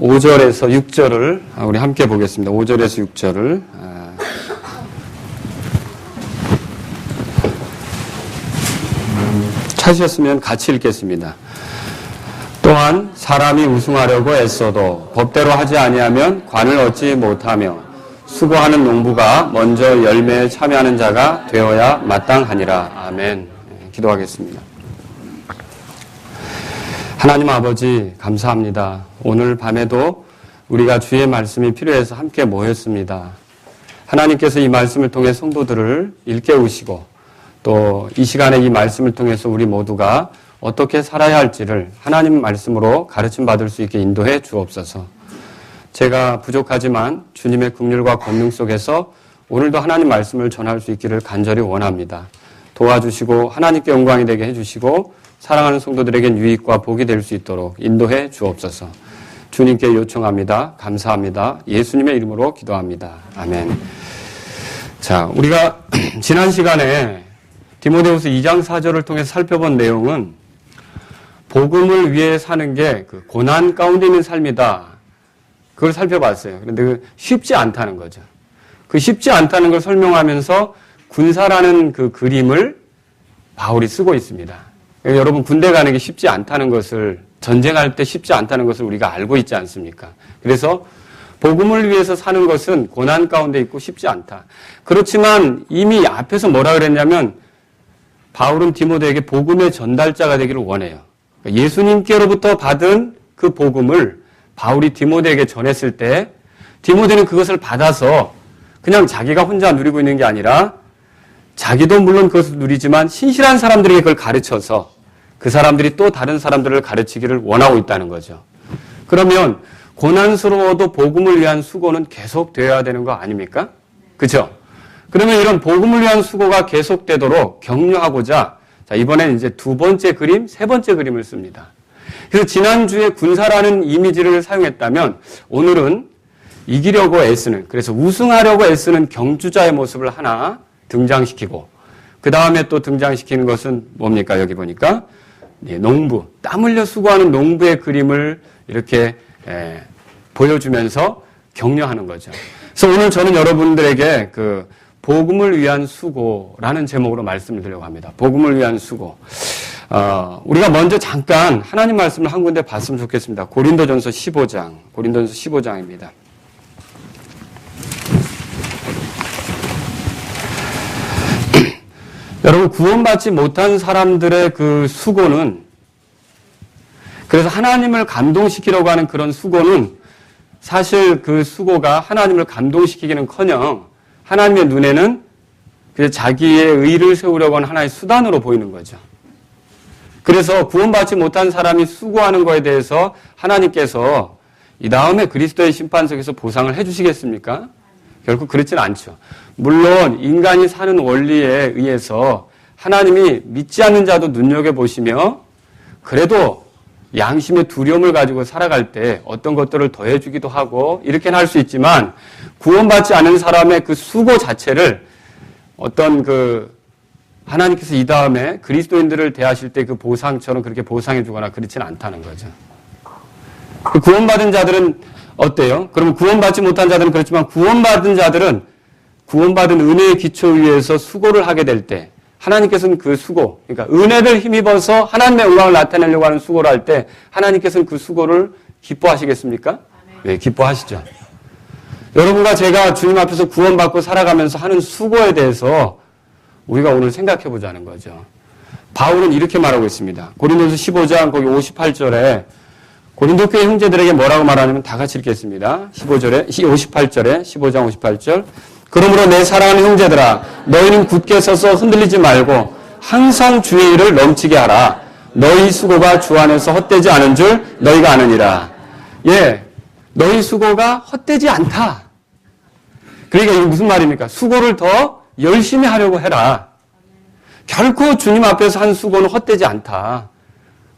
5절에서 6절을 우리 함께 보겠습니다. 5절에서 6절을 찾으셨으면 같이 읽겠습니다. 또한 사람이 우승하려고 애써도 법대로 하지 아니하면 관을 얻지 못하며 수고하는 농부가 먼저 열매에 참여하는 자가 되어야 마땅하니라. 아멘. 기도하겠습니다. 하나님 아버지 감사합니다. 오늘 밤에도 우리가 주의 말씀이 필요해서 함께 모였습니다. 하나님께서 이 말씀을 통해 성도들을 일깨우시고 또 이 시간에 이 말씀을 통해서 우리 모두가 어떻게 살아야 할지를 하나님 말씀으로 가르침 받을 수 있게 인도해 주옵소서. 제가 부족하지만 주님의 긍휼과 권능 속에서 오늘도 하나님 말씀을 전할 수 있기를 간절히 원합니다. 도와주시고 하나님께 영광이 되게 해주시고 사랑하는 성도들에겐 유익과 복이 될 수 있도록 인도해 주옵소서. 주님께 요청합니다. 감사합니다. 예수님의 이름으로 기도합니다. 아멘. 자, 우리가 지난 시간에 디모데후서 2장 4절을 통해서 살펴본 내용은 복음을 위해 사는 게 그 고난 가운데 있는 삶이다. 그걸 살펴봤어요. 그런데 쉽지 않다는 거죠. 그 쉽지 않다는 걸 설명하면서 군사라는 그 그림을 바울이 쓰고 있습니다. 여러분 군대 가는 게 쉽지 않다는 것을 전쟁할 때 쉽지 않다는 것을 우리가 알고 있지 않습니까? 그래서 복음을 위해서 사는 것은 고난 가운데 있고 쉽지 않다. 그렇지만 이미 앞에서 뭐라 그랬냐면 바울은 디모데에게 복음의 전달자가 되기를 원해요. 예수님께로부터 받은 그 복음을 바울이 디모데에게 전했을 때 디모데는 그것을 받아서 그냥 자기가 혼자 누리고 있는 게 아니라 자기도 물론 그것을 누리지만 신실한 사람들에게 그걸 가르쳐서 그 사람들이 또 다른 사람들을 가르치기를 원하고 있다는 거죠. 그러면 고난스러워도 복음을 위한 수고는 계속되어야 되는 거 아닙니까? 그렇죠? 그러면 이런 복음을 위한 수고가 계속되도록 격려하고자 자, 이번엔 이제 두 번째 그림, 세 번째 그림을 씁니다. 그래서 지난주에 군사라는 이미지를 사용했다면 오늘은 이기려고 애쓰는, 그래서 우승하려고 애쓰는 경주자의 모습을 하나 등장시키고 그 다음에 또 등장시키는 것은 뭡니까? 여기 보니까 농부, 땀 흘려 수고하는 농부의 그림을 이렇게 보여주면서 격려하는 거죠. 그래서 오늘 저는 여러분들에게 그 복음을 위한 수고라는 제목으로 말씀을 드리려고 합니다. 복음을 위한 수고. 우리가 먼저 잠깐 하나님 말씀을 한 군데 봤으면 좋겠습니다. 고린도전서 15장입니다. 여러분 구원받지 못한 사람들의 그 수고는 그래서 하나님을 감동시키려고 하는 그런 수고는 사실 그 수고가 하나님을 감동시키기는커녕 하나님의 눈에는 자기의 의를 세우려고 하는 하나의 수단으로 보이는 거죠. 그래서 구원받지 못한 사람이 수고하는 거에 대해서 하나님께서 이 다음에 그리스도의 심판석에서 보상을 해주시겠습니까? 결국 그렇진 않죠. 물론 인간이 사는 원리에 의해서 하나님이 믿지 않는 자도 눈여겨보시며 그래도 양심의 두려움을 가지고 살아갈 때 어떤 것들을 더해주기도 하고 이렇게는 할 수 있지만 구원받지 않은 사람의 그 수고 자체를 어떤 그 하나님께서 이 다음에 그리스도인들을 대하실 때 그 보상처럼 그렇게 보상해주거나 그렇지는 않다는 거죠. 그 구원받은 자들은 어때요? 그러면 구원받지 못한 자들은 그렇지만 구원받은 자들은 구원받은 은혜의 기초 위에서 수고를 하게 될 때 하나님께서는 그 수고, 그러니까 은혜를 힘입어서 하나님의 영광을 나타내려고 하는 수고를 할 때 하나님께서는 그 수고를 기뻐하시겠습니까? 네, 기뻐하시죠. 여러분과 제가 주님 앞에서 구원받고 살아가면서 하는 수고에 대해서 우리가 오늘 생각해 보자는 거죠. 바울은 이렇게 말하고 있습니다. 고린도서 15장 거기 58절에 고린도 교회 형제들에게 뭐라고 말하냐면 다 같이 읽겠습니다. 58절에 15장 58절 그러므로 내 사랑하는 형제들아 너희는 굳게 서서 흔들리지 말고 항상 주의 일을 넘치게 하라. 너희 수고가 주 안에서 헛되지 않은 줄 너희가 아느니라. 예, 너희 수고가 헛되지 않다. 그러니까 이게 무슨 말입니까? 수고를 더 열심히 하려고 해라. 결코 주님 앞에서 한 수고는 헛되지 않다.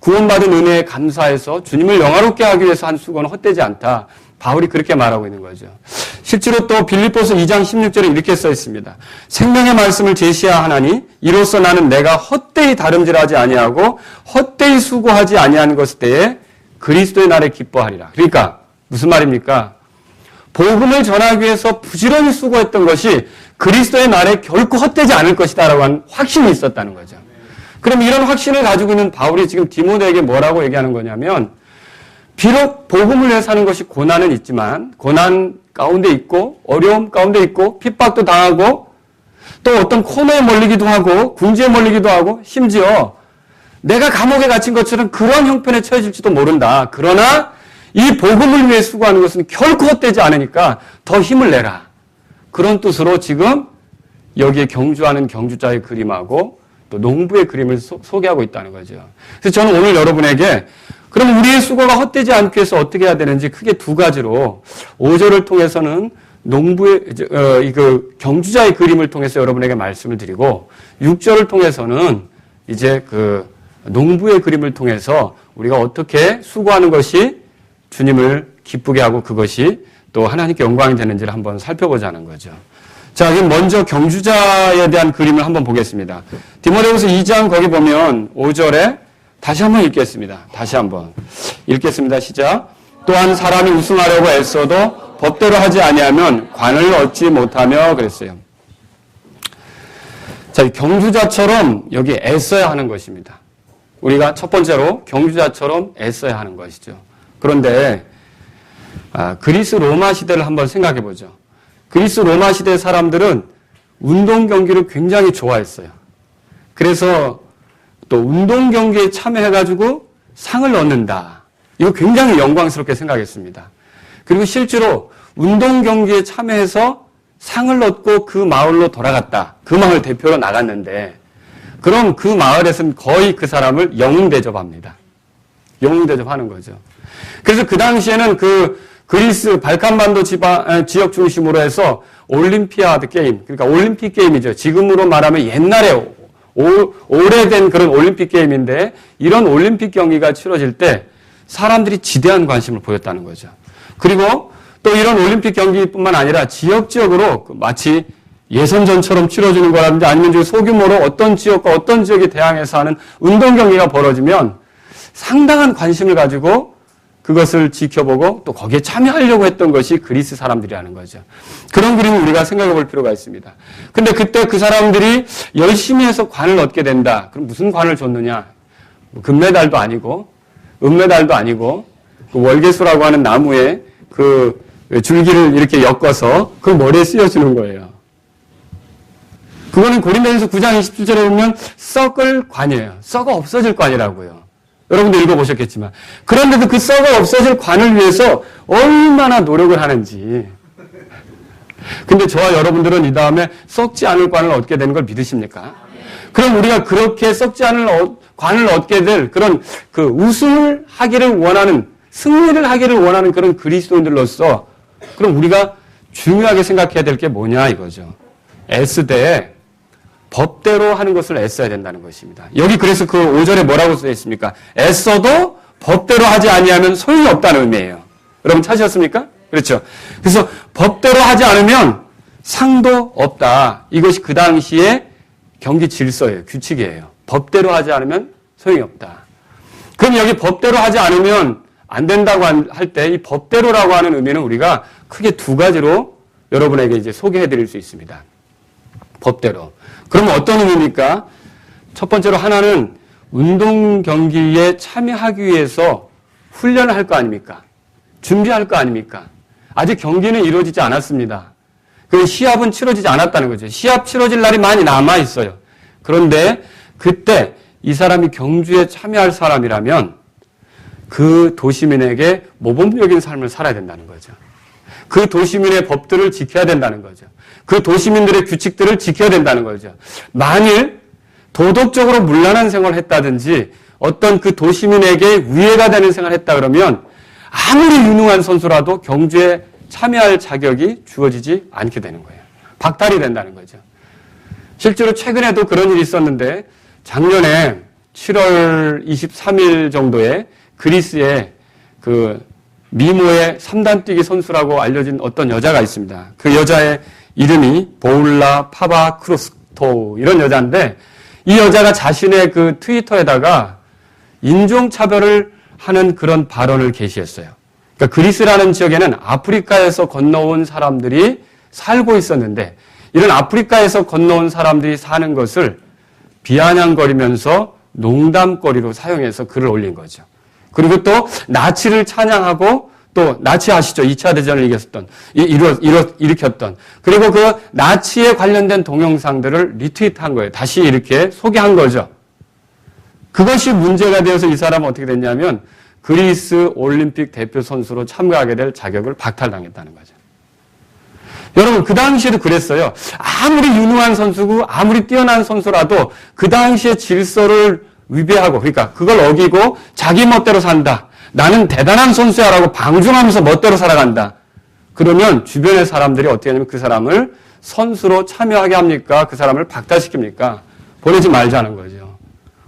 구원받은 은혜에 감사해서 주님을 영화롭게 하기 위해서 한 수고는 헛되지 않다. 바울이 그렇게 말하고 있는 거죠. 실제로 또 빌립보서 2장 16절에 이렇게 써 있습니다. 생명의 말씀을 제시하하나니 이로써 나는 내가 헛되이 다름질하지 아니하고 헛되이 수고하지 아니한 것에 대해 그리스도의 날에 기뻐하리라. 그러니까 무슨 말입니까? 복음을 전하기 위해서 부지런히 수고했던 것이 그리스도의 날에 결코 헛되지 않을 것이다라고 하는 확신이 있었다는 거죠. 그럼 이런 확신을 가지고 있는 바울이 지금 디모데에게 뭐라고 얘기하는 거냐면, 비록 복음을 위해 사는 것이 고난은 있지만, 고난 가운데 있고 어려움 가운데 있고 핍박도 당하고 또 어떤 코너에 몰리기도 하고 궁지에 몰리기도 하고 심지어 내가 감옥에 갇힌 것처럼 그런 형편에 처해질지도 모른다. 그러나 이 복음을 위해 수고하는 것은 결코 헛되지 않으니까 더 힘을 내라. 그런 뜻으로 지금 여기에 경주하는 경주자의 그림하고 또 농부의 그림을 소개하고 있다는 거죠. 그래서 저는 오늘 여러분에게 그럼 우리의 수고가 헛되지 않기 위해서 어떻게 해야 되는지 크게 두 가지로 5절을 통해서는 농부의 그 경주자의 그림을 통해서 여러분에게 말씀을 드리고 6절을 통해서는 이제 그 농부의 그림을 통해서 우리가 어떻게 수고하는 것이 주님을 기쁘게 하고 그것이 또 하나님께 영광이 되는지를 한번 살펴보자는 거죠. 자, 그럼 먼저 경주자에 대한 그림을 한번 보겠습니다. 디모데후서 2장 거기 보면 5절에 다시 한번 읽겠습니다. 다시 한번 읽겠습니다. 시작. 또한 사람이 우승하려고 애써도 법대로 하지 아니하면 관을 얻지 못하며 그랬어요. 자, 경주자처럼 여기 애써야 하는 것입니다. 우리가 첫 번째로 경주자처럼 애써야 하는 것이죠. 그런데 그리스 로마 시대를 한번 생각해 보죠. 그리스 로마 시대 사람들은 운동 경기를 굉장히 좋아했어요. 그래서 또 운동 경기에 참여해가지고 상을 얻는다. 이거 굉장히 영광스럽게 생각했습니다. 그리고 실제로 운동 경기에 참여해서 상을 얻고 그 마을로 돌아갔다. 그 마을 대표로 나갔는데 그럼 그 마을에서는 거의 그 사람을 영웅 대접합니다. 영웅 대접하는 거죠. 그래서 그 당시에는 그 그리스 발칸반도 지역 중심으로 해서 올림피아드 게임, 그러니까 올림픽 게임이죠. 지금으로 말하면 옛날에 오래된 그런 올림픽 게임인데 이런 올림픽 경기가 치러질 때 사람들이 지대한 관심을 보였다는 거죠. 그리고 또 이런 올림픽 경기뿐만 아니라 지역으로 마치 예선전처럼 치러지는 거라든지 아니면 소규모로 어떤 지역과 어떤 지역이 대항해서 하는 운동 경기가 벌어지면 상당한 관심을 가지고 그것을 지켜보고 또 거기에 참여하려고 했던 것이 그리스 사람들이라는 거죠. 그런 그림을 우리가 생각해 볼 필요가 있습니다. 근데 그때 그 사람들이 열심히 해서 관을 얻게 된다. 그럼 무슨 관을 줬느냐? 금메달도 아니고 은메달도 아니고 그 월계수라고 하는 나무에 그 줄기를 이렇게 엮어서 그 머리에 쓰여주는 거예요. 그거는 고린도전서 9장 27절에 보면 썩을 관이에요. 썩어 없어질 관이라고요. 여러분도 읽어보셨겠지만. 그런데도 그 썩어 없어질 관을 위해서 얼마나 노력을 하는지. 근데 저와 여러분들은 이 다음에 썩지 않을 관을 얻게 되는 걸 믿으십니까? 그럼 우리가 그렇게 썩지 않을 관을 얻게 될 그런 그 우승을 하기를 원하는, 승리를 하기를 원하는 그런 그리스도인들로서 그럼 우리가 중요하게 생각해야 될 게 뭐냐 이거죠. 애쓰되 법대로 하는 것을 애써야 된다는 것입니다. 여기 그래서 그 5절에 뭐라고 써 있습니까? 애써도 법대로 하지 아니하면 소용이 없다는 의미예요. 여러분 찾으셨습니까? 그렇죠. 그래서 법대로 하지 않으면 상도 없다. 이것이 그 당시에 경기 질서예요. 규칙이에요. 법대로 하지 않으면 소용이 없다. 그럼 여기 법대로 하지 않으면 안 된다고 할 때 이 법대로라고 하는 의미는 우리가 크게 두 가지로 여러분에게 이제 소개해 드릴 수 있습니다. 법대로. 그러면 어떤 의미입니까? 첫 번째로 하나는 운동 경기에 참여하기 위해서 훈련을 할 거 아닙니까? 준비할 거 아닙니까? 아직 경기는 이루어지지 않았습니다. 그 시합은 치러지지 않았다는 거죠. 시합 치러질 날이 많이 남아 있어요. 그런데 그때 이 사람이 경주에 참여할 사람이라면 그 도시민에게 모범적인 삶을 살아야 된다는 거죠. 그 도시민의 법들을 지켜야 된다는 거죠. 그 도시민들의 규칙들을 지켜야 된다는 거죠. 만일 도덕적으로 문란한 생활을 했다든지 어떤 그 도시민에게 위해가 되는 생활을 했다 그러면 아무리 유능한 선수라도 경주에 참여할 자격이 주어지지 않게 되는 거예요. 박탈이 된다는 거죠. 실제로 최근에도 그런 일이 있었는데 작년에 7월 23일 정도에 그리스의 그 미모의 3단 뛰기 선수라고 알려진 어떤 여자가 있습니다. 그 여자의 이름이 보울라 파바크로스토 이런 여자인데 이 여자가 자신의 그 트위터에다가 인종차별을 하는 그런 발언을 게시했어요. 그러니까 그리스라는 지역에는 아프리카에서 건너온 사람들이 살고 있었는데 이런 아프리카에서 건너온 사람들이 사는 것을 비아냥거리면서 농담거리로 사용해서 글을 올린 거죠. 그리고 또 나치를 찬양하고 또 나치 아시죠? 2차 대전을 일으켰던 그리고 그 나치에 관련된 동영상들을 리트윗한 거예요. 다시 이렇게 소개한 거죠. 그것이 문제가 되어서 이 사람은 어떻게 됐냐면 그리스 올림픽 대표 선수로 참가하게 될 자격을 박탈당했다는 거죠. 여러분 그 당시에도 그랬어요. 아무리 유능한 선수고 아무리 뛰어난 선수라도 그 당시에 질서를 위배하고 그러니까 그걸 어기고 자기 멋대로 산다. 나는 대단한 선수야 라고 방종하면서 멋대로 살아간다. 그러면 주변의 사람들이 어떻게 하냐면 그 사람을 선수로 참여하게 합니까? 그 사람을 박탈시킵니까? 보내지 말자는 거죠.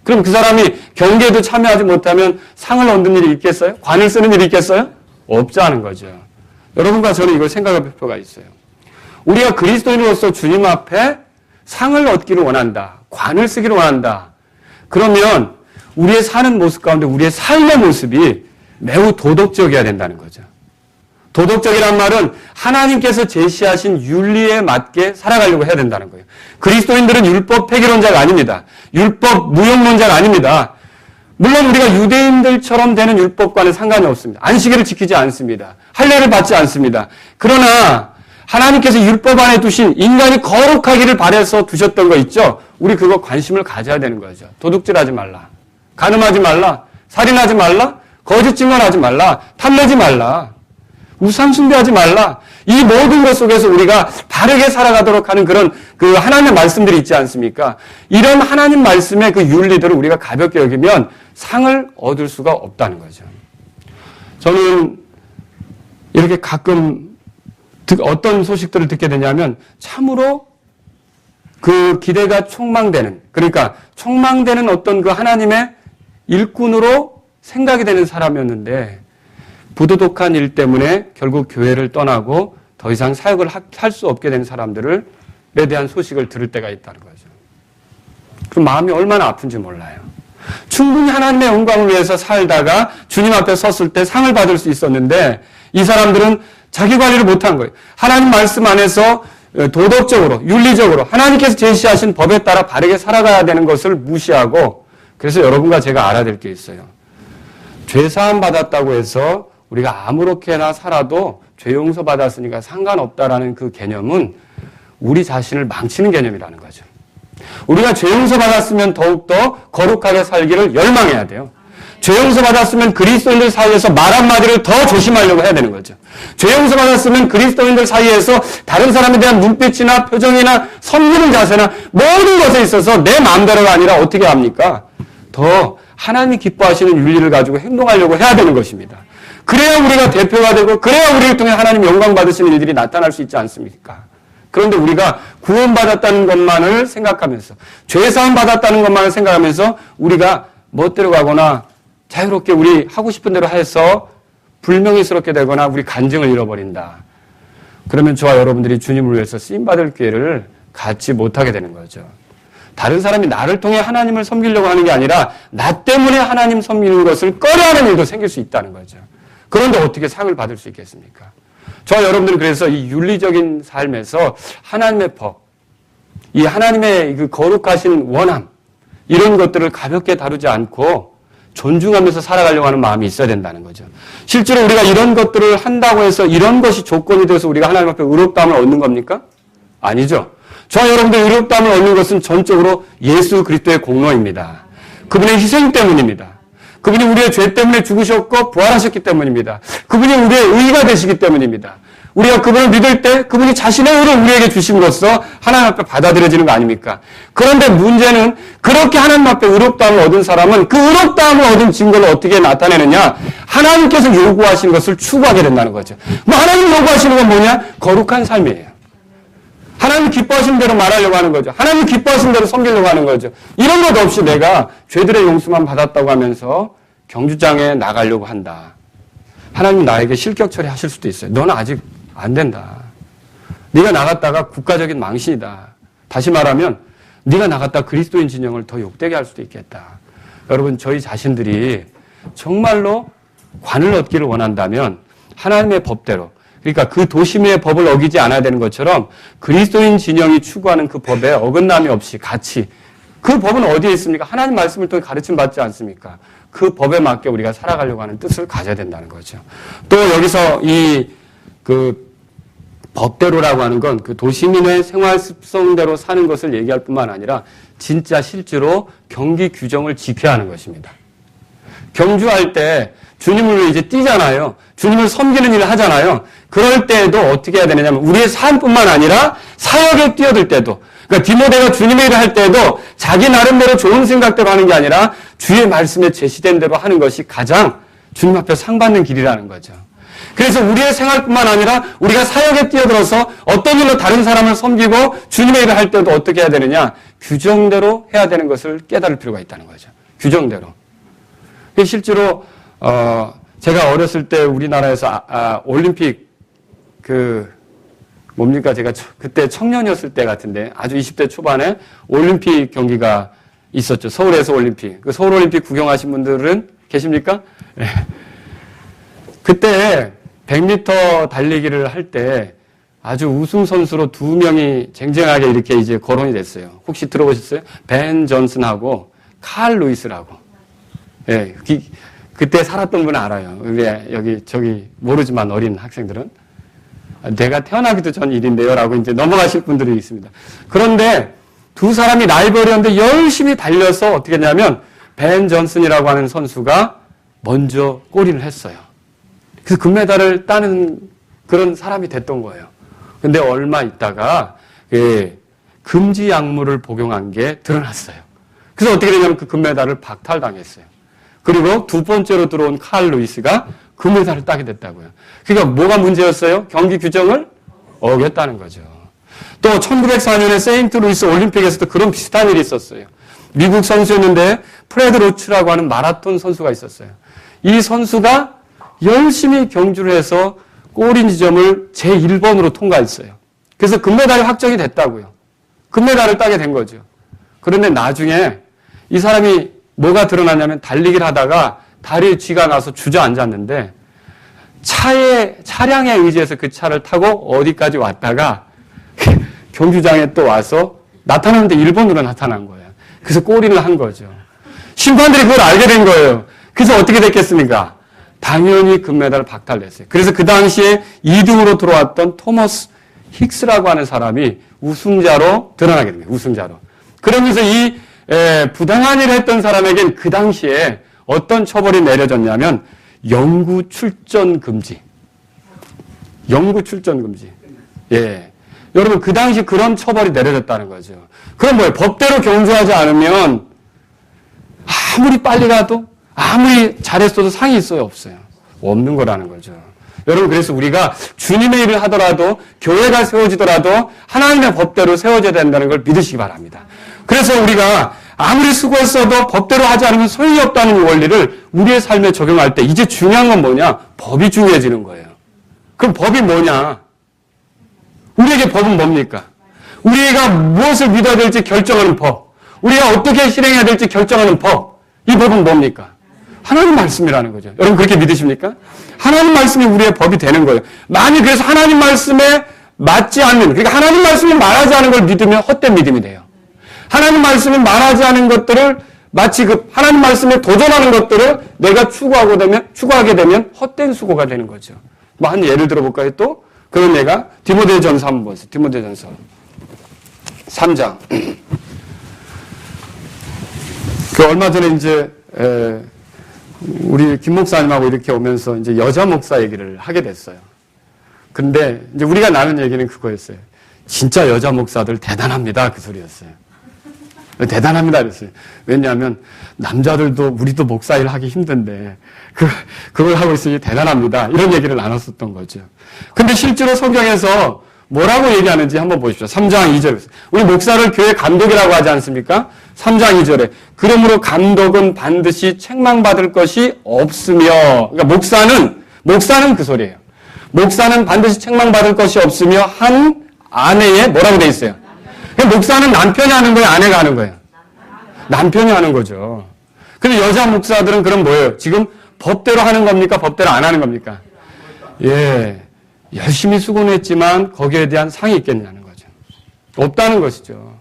그럼 그 사람이 경기에도 참여하지 못하면 상을 얻는 일이 있겠어요? 관을 쓰는 일이 있겠어요? 없자는 거죠. 여러분과 저는 이걸 생각할 필요가 있어요. 우리가 그리스도인으로서 주님 앞에 상을 얻기를 원한다. 관을 쓰기를 원한다. 그러면 우리의 사는 모습 가운데 우리의 삶의 모습이 매우 도덕적이어야 된다는 거죠. 도덕적이란 말은 하나님께서 제시하신 윤리에 맞게 살아가려고 해야 된다는 거예요. 그리스도인들은 율법 폐기론자가 아닙니다. 율법 무용론자가 아닙니다. 물론 우리가 유대인들처럼 되는 율법과는 상관이 없습니다. 안식일을 지키지 않습니다. 할례를 받지 않습니다. 그러나 하나님께서 율법 안에 두신 인간이 거룩하기를 바라서 두셨던 거 있죠? 우리 그거 관심을 가져야 되는 거죠. 도둑질하지 말라. 간음하지 말라. 살인하지 말라. 거짓 증언하지 말라. 탐내지 말라. 우상 숭배하지 말라. 이 모든 것 속에서 우리가 바르게 살아가도록 하는 그런 그 하나님의 말씀들이 있지 않습니까? 이런 하나님 말씀의 그 윤리들을 우리가 가볍게 여기면 상을 얻을 수가 없다는 거죠. 저는 이렇게 가끔 어떤 소식들을 듣게 되냐면 참으로 그 기대가 촉망되는 그러니까 촉망되는 어떤 그 하나님의 일꾼으로 생각이 되는 사람이었는데 부도덕한 일 때문에 결국 교회를 떠나고 더 이상 사역을 할 수 없게 된 사람들에 대한 소식을 들을 때가 있다는 거죠. 그 마음이 얼마나 아픈지 몰라요. 충분히 하나님의 영광을 위해서 살다가 주님 앞에 섰을 때 상을 받을 수 있었는데 이 사람들은 자기 관리를 못한 거예요. 하나님 말씀 안에서 도덕적으로, 윤리적으로 하나님께서 제시하신 법에 따라 바르게 살아가야 되는 것을 무시하고 그래서 여러분과 제가 알아야 될 게 있어요. 죄사함 받았다고 해서 우리가 아무렇게나 살아도 죄 용서 받았으니까 상관없다라는 그 개념은 우리 자신을 망치는 개념이라는 거죠. 우리가 죄 용서 받았으면 더욱더 거룩하게 살기를 열망해야 돼요. 죄 용서 받았으면 그리스도인들 사이에서 말 한마디를 더 조심하려고 해야 되는 거죠. 죄 용서 받았으면 그리스도인들 사이에서 다른 사람에 대한 눈빛이나 표정이나 섬기는 자세나 모든 것에 있어서 내 마음대로가 아니라 어떻게 합니까? 더 하나님이 기뻐하시는 윤리를 가지고 행동하려고 해야 되는 것입니다. 그래야 우리가 대표가 되고 그래야 우리를 통해 하나님 영광 받으시는 일들이 나타날 수 있지 않습니까? 그런데 우리가 구원받았다는 것만을 생각하면서 죄사함 받았다는 것만을 생각하면서 우리가 멋대로 가거나 자유롭게 우리 하고 싶은 대로 해서 불명예스럽게 되거나 우리 간증을 잃어버린다. 그러면 저와 여러분들이 주님을 위해서 쓰임받을 기회를 갖지 못하게 되는 거죠. 다른 사람이 나를 통해 하나님을 섬기려고 하는 게 아니라 나 때문에 하나님 섬기는 것을 꺼려하는 일도 생길 수 있다는 거죠. 그런데 어떻게 상을 받을 수 있겠습니까? 저와 여러분들은 그래서 이 윤리적인 삶에서 하나님의 법, 이 하나님의 그 거룩하신 원함 이런 것들을 가볍게 다루지 않고 존중하면서 살아가려고 하는 마음이 있어야 된다는 거죠. 실제로 우리가 이런 것들을 한다고 해서 이런 것이 조건이 돼서 우리가 하나님 앞에 의롭다함을 얻는 겁니까? 아니죠. 저와 여러분들 의롭다함을 얻는 것은 전적으로 예수 그리스도의 공로입니다. 그분의 희생 때문입니다. 그분이 우리의 죄 때문에 죽으셨고 부활하셨기 때문입니다. 그분이 우리의 의가 되시기 때문입니다. 우리가 그분을 믿을 때 그분이 자신의 의를 우리에게 주심으로써 하나님 앞에 받아들여지는 거 아닙니까? 그런데 문제는 그렇게 하나님 앞에 의롭다함을 얻은 사람은 그 의롭다함을 얻은 증거를 어떻게 나타내느냐? 하나님께서 요구하시는 것을 추구하게 된다는 거죠. 뭐 하나님 요구하시는 건 뭐냐? 거룩한 삶이에요. 하나님 기뻐하시는 대로 말하려고 하는 거죠. 하나님 기뻐하시는 대로 섬기려고 하는 거죠. 이런 것 없이 내가 죄들의 용서만 받았다고 하면서 경주장에 나가려고 한다. 하나님 나에게 실격 처리하실 수도 있어요. 너는 아직 안 된다. 네가 나갔다가 국가적인 망신이다. 다시 말하면 네가 나갔다 그리스도인 진영을 더 욕되게 할 수도 있겠다. 여러분 저희 자신들이 정말로 관을 얻기를 원한다면 하나님의 법대로. 그러니까 그 도심의 법을 어기지 않아야 되는 것처럼 그리스도인 진영이 추구하는 그 법에 어긋남이 없이 같이 그 법은 어디에 있습니까? 하나님 말씀을 통해 가르침 받지 않습니까? 그 법에 맞게 우리가 살아가려고 하는 뜻을 가져야 된다는 거죠. 또 여기서 그 법대로라고 하는 건 그 도시민의 생활 습성대로 사는 것을 얘기할 뿐만 아니라 진짜 실제로 경기 규정을 지켜야 하는 것입니다. 경주할 때 주님을 이제 뛰잖아요. 주님을 섬기는 일을 하잖아요. 그럴 때에도 어떻게 해야 되느냐면 우리의 삶뿐만 아니라 사역에 뛰어들 때도 그러니까 디모데가 주님의 일을 할 때도 자기 나름대로 좋은 생각대로 하는 게 아니라 주의 말씀에 제시된 대로 하는 것이 가장 주님 앞에 상 받는 길이라는 거죠. 그래서 우리의 생활뿐만 아니라 우리가 사역에 뛰어들어서 어떤 일로 다른 사람을 섬기고 주님의 일을 할 때도 어떻게 해야 되느냐 규정대로 해야 되는 것을 깨달을 필요가 있다는 거죠. 규정대로. 실제로 제가 어렸을 때 우리나라에서 올림픽 제가 그때 청년이었을 때 같은데 아주 20대 초반에 올림픽 경기가 있었죠. 서울에서 올림픽. 그 서울 올림픽 구경하신 분들은 계십니까? 네. 그때 100m 달리기를 할 때 아주 우승 선수로 두 명이 쟁쟁하게 이렇게 이제 거론이 됐어요. 혹시 들어보셨어요? 벤 존슨하고 칼 루이스라고. 예, 네, 그때 살았던 분은 알아요. 저기 모르지만 어린 학생들은. 내가 태어나기도 전 일인데요. 라고 이제 넘어가실 분들이 있습니다. 그런데 두 사람이 라이벌이었는데 열심히 달려서 어떻게 했냐면 벤 존슨이라고 하는 선수가 먼저 골인을 했어요. 그래서 금메달을 따는 그런 사람이 됐던 거예요. 근데 얼마 있다가 금지 약물을 복용한 게 드러났어요. 그래서 어떻게 되냐면 그 금메달을 박탈당했어요. 그리고 두 번째로 들어온 칼 루이스가 금메달을 따게 됐다고요. 그러니까 뭐가 문제였어요? 경기 규정을 어겼다는 거죠. 또 1904년에 세인트루이스 올림픽에서도 그런 비슷한 일이 있었어요. 미국 선수였는데 프레드 로츠라고 하는 마라톤 선수가 있었어요. 이 선수가 열심히 경주를 해서 골인 지점을 제1번으로 통과했어요. 그래서 금메달이 확정이 됐다고요. 금메달을 따게 된 거죠. 그런데 나중에 이 사람이 뭐가 드러나냐면 달리기를 하다가 다리에 쥐가 나서 주저앉았는데 차량에 의지해서 그 차를 타고 어디까지 왔다가 경주장에 또 와서 나타나는데 1번으로 나타난 거예요. 그래서 골인을 한 거죠. 심판들이 그걸 알게 된 거예요. 그래서 어떻게 됐겠습니까? 당연히 금메달을 박탈냈어요. 그래서 그 당시에 2등으로 들어왔던 토머스 힉스라고 하는 사람이 우승자로 드러나게 됩니다. 우승자로. 그러면서 이 부당한 일을 했던 사람에겐 그 당시에 어떤 처벌이 내려졌냐면 영구 출전 금지. 영구 출전 금지. 예. 여러분 그 당시 그런 처벌이 내려졌다는 거죠. 그럼 뭐예요? 법대로 경주하지 않으면 아무리 빨리 가도 아무리 잘했어도 상이 있어요? 없어요? 없는 거라는 거죠. 여러분 그래서 우리가 주님의 일을 하더라도 교회가 세워지더라도 하나님의 법대로 세워져야 된다는 걸 믿으시기 바랍니다. 그래서 우리가 아무리 수고했어도 법대로 하지 않으면 소용이 없다는 원리를 우리의 삶에 적용할 때 이제 중요한 건 뭐냐? 법이 중요해지는 거예요. 그럼 법이 뭐냐? 우리에게 법은 뭡니까? 우리가 무엇을 믿어야 될지 결정하는 법. 우리가 어떻게 실행해야 될지 결정하는 법. 이 법은 뭡니까? 하나님 말씀이라는 거죠. 여러분 그렇게 믿으십니까? 하나님 말씀이 우리의 법이 되는 거예요. 만약 그래서 하나님 말씀에 맞지 않는, 그러니까 하나님 말씀이 말하지 않은 걸 믿으면 헛된 믿음이 돼요. 하나님 말씀이 말하지 않은 것들을 마치 하나님 말씀에 도전하는 것들을 내가 추구하게 되면 헛된 수고가 되는 거죠. 뭐 한 예를 들어볼까요 또? 그런 예가 디모데전서 한번 보세요. 디모데전서 3장. 얼마 전에 이제 우리 김 목사님하고 이렇게 오면서 이제 여자 목사 얘기를 하게 됐어요. 근데 이제 우리가 나눈 얘기는 그거였어요. 진짜 여자 목사들 대단합니다. 그 소리였어요. 대단합니다. 그랬어요. 왜냐하면 남자들도 우리도 목사 일 하기 힘든데 그걸 하고 있으니 대단합니다. 이런 얘기를 나눴었던 거죠. 근데 실제로 성경에서 뭐라고 얘기하는지 한번 보십시오. 3장 2절에. 우리 목사를 교회 감독이라고 하지 않습니까? 3장 2절에. 그러므로 감독은 반드시 책망받을 것이 없으며, 그러니까 목사는 그 소리예요. 목사는 반드시 책망받을 것이 없으며 한 아내의 뭐라고 돼 있어요? 목사는 남편이 하는 거예요? 아내가 하는 거예요? 남편이 하는 거죠. 근데 여자 목사들은 그럼 뭐예요? 지금 법대로 하는 겁니까? 법대로 안 하는 겁니까? 예, 열심히 수고는 했지만 거기에 대한 상이 있겠냐는 거죠. 없다는 것이죠.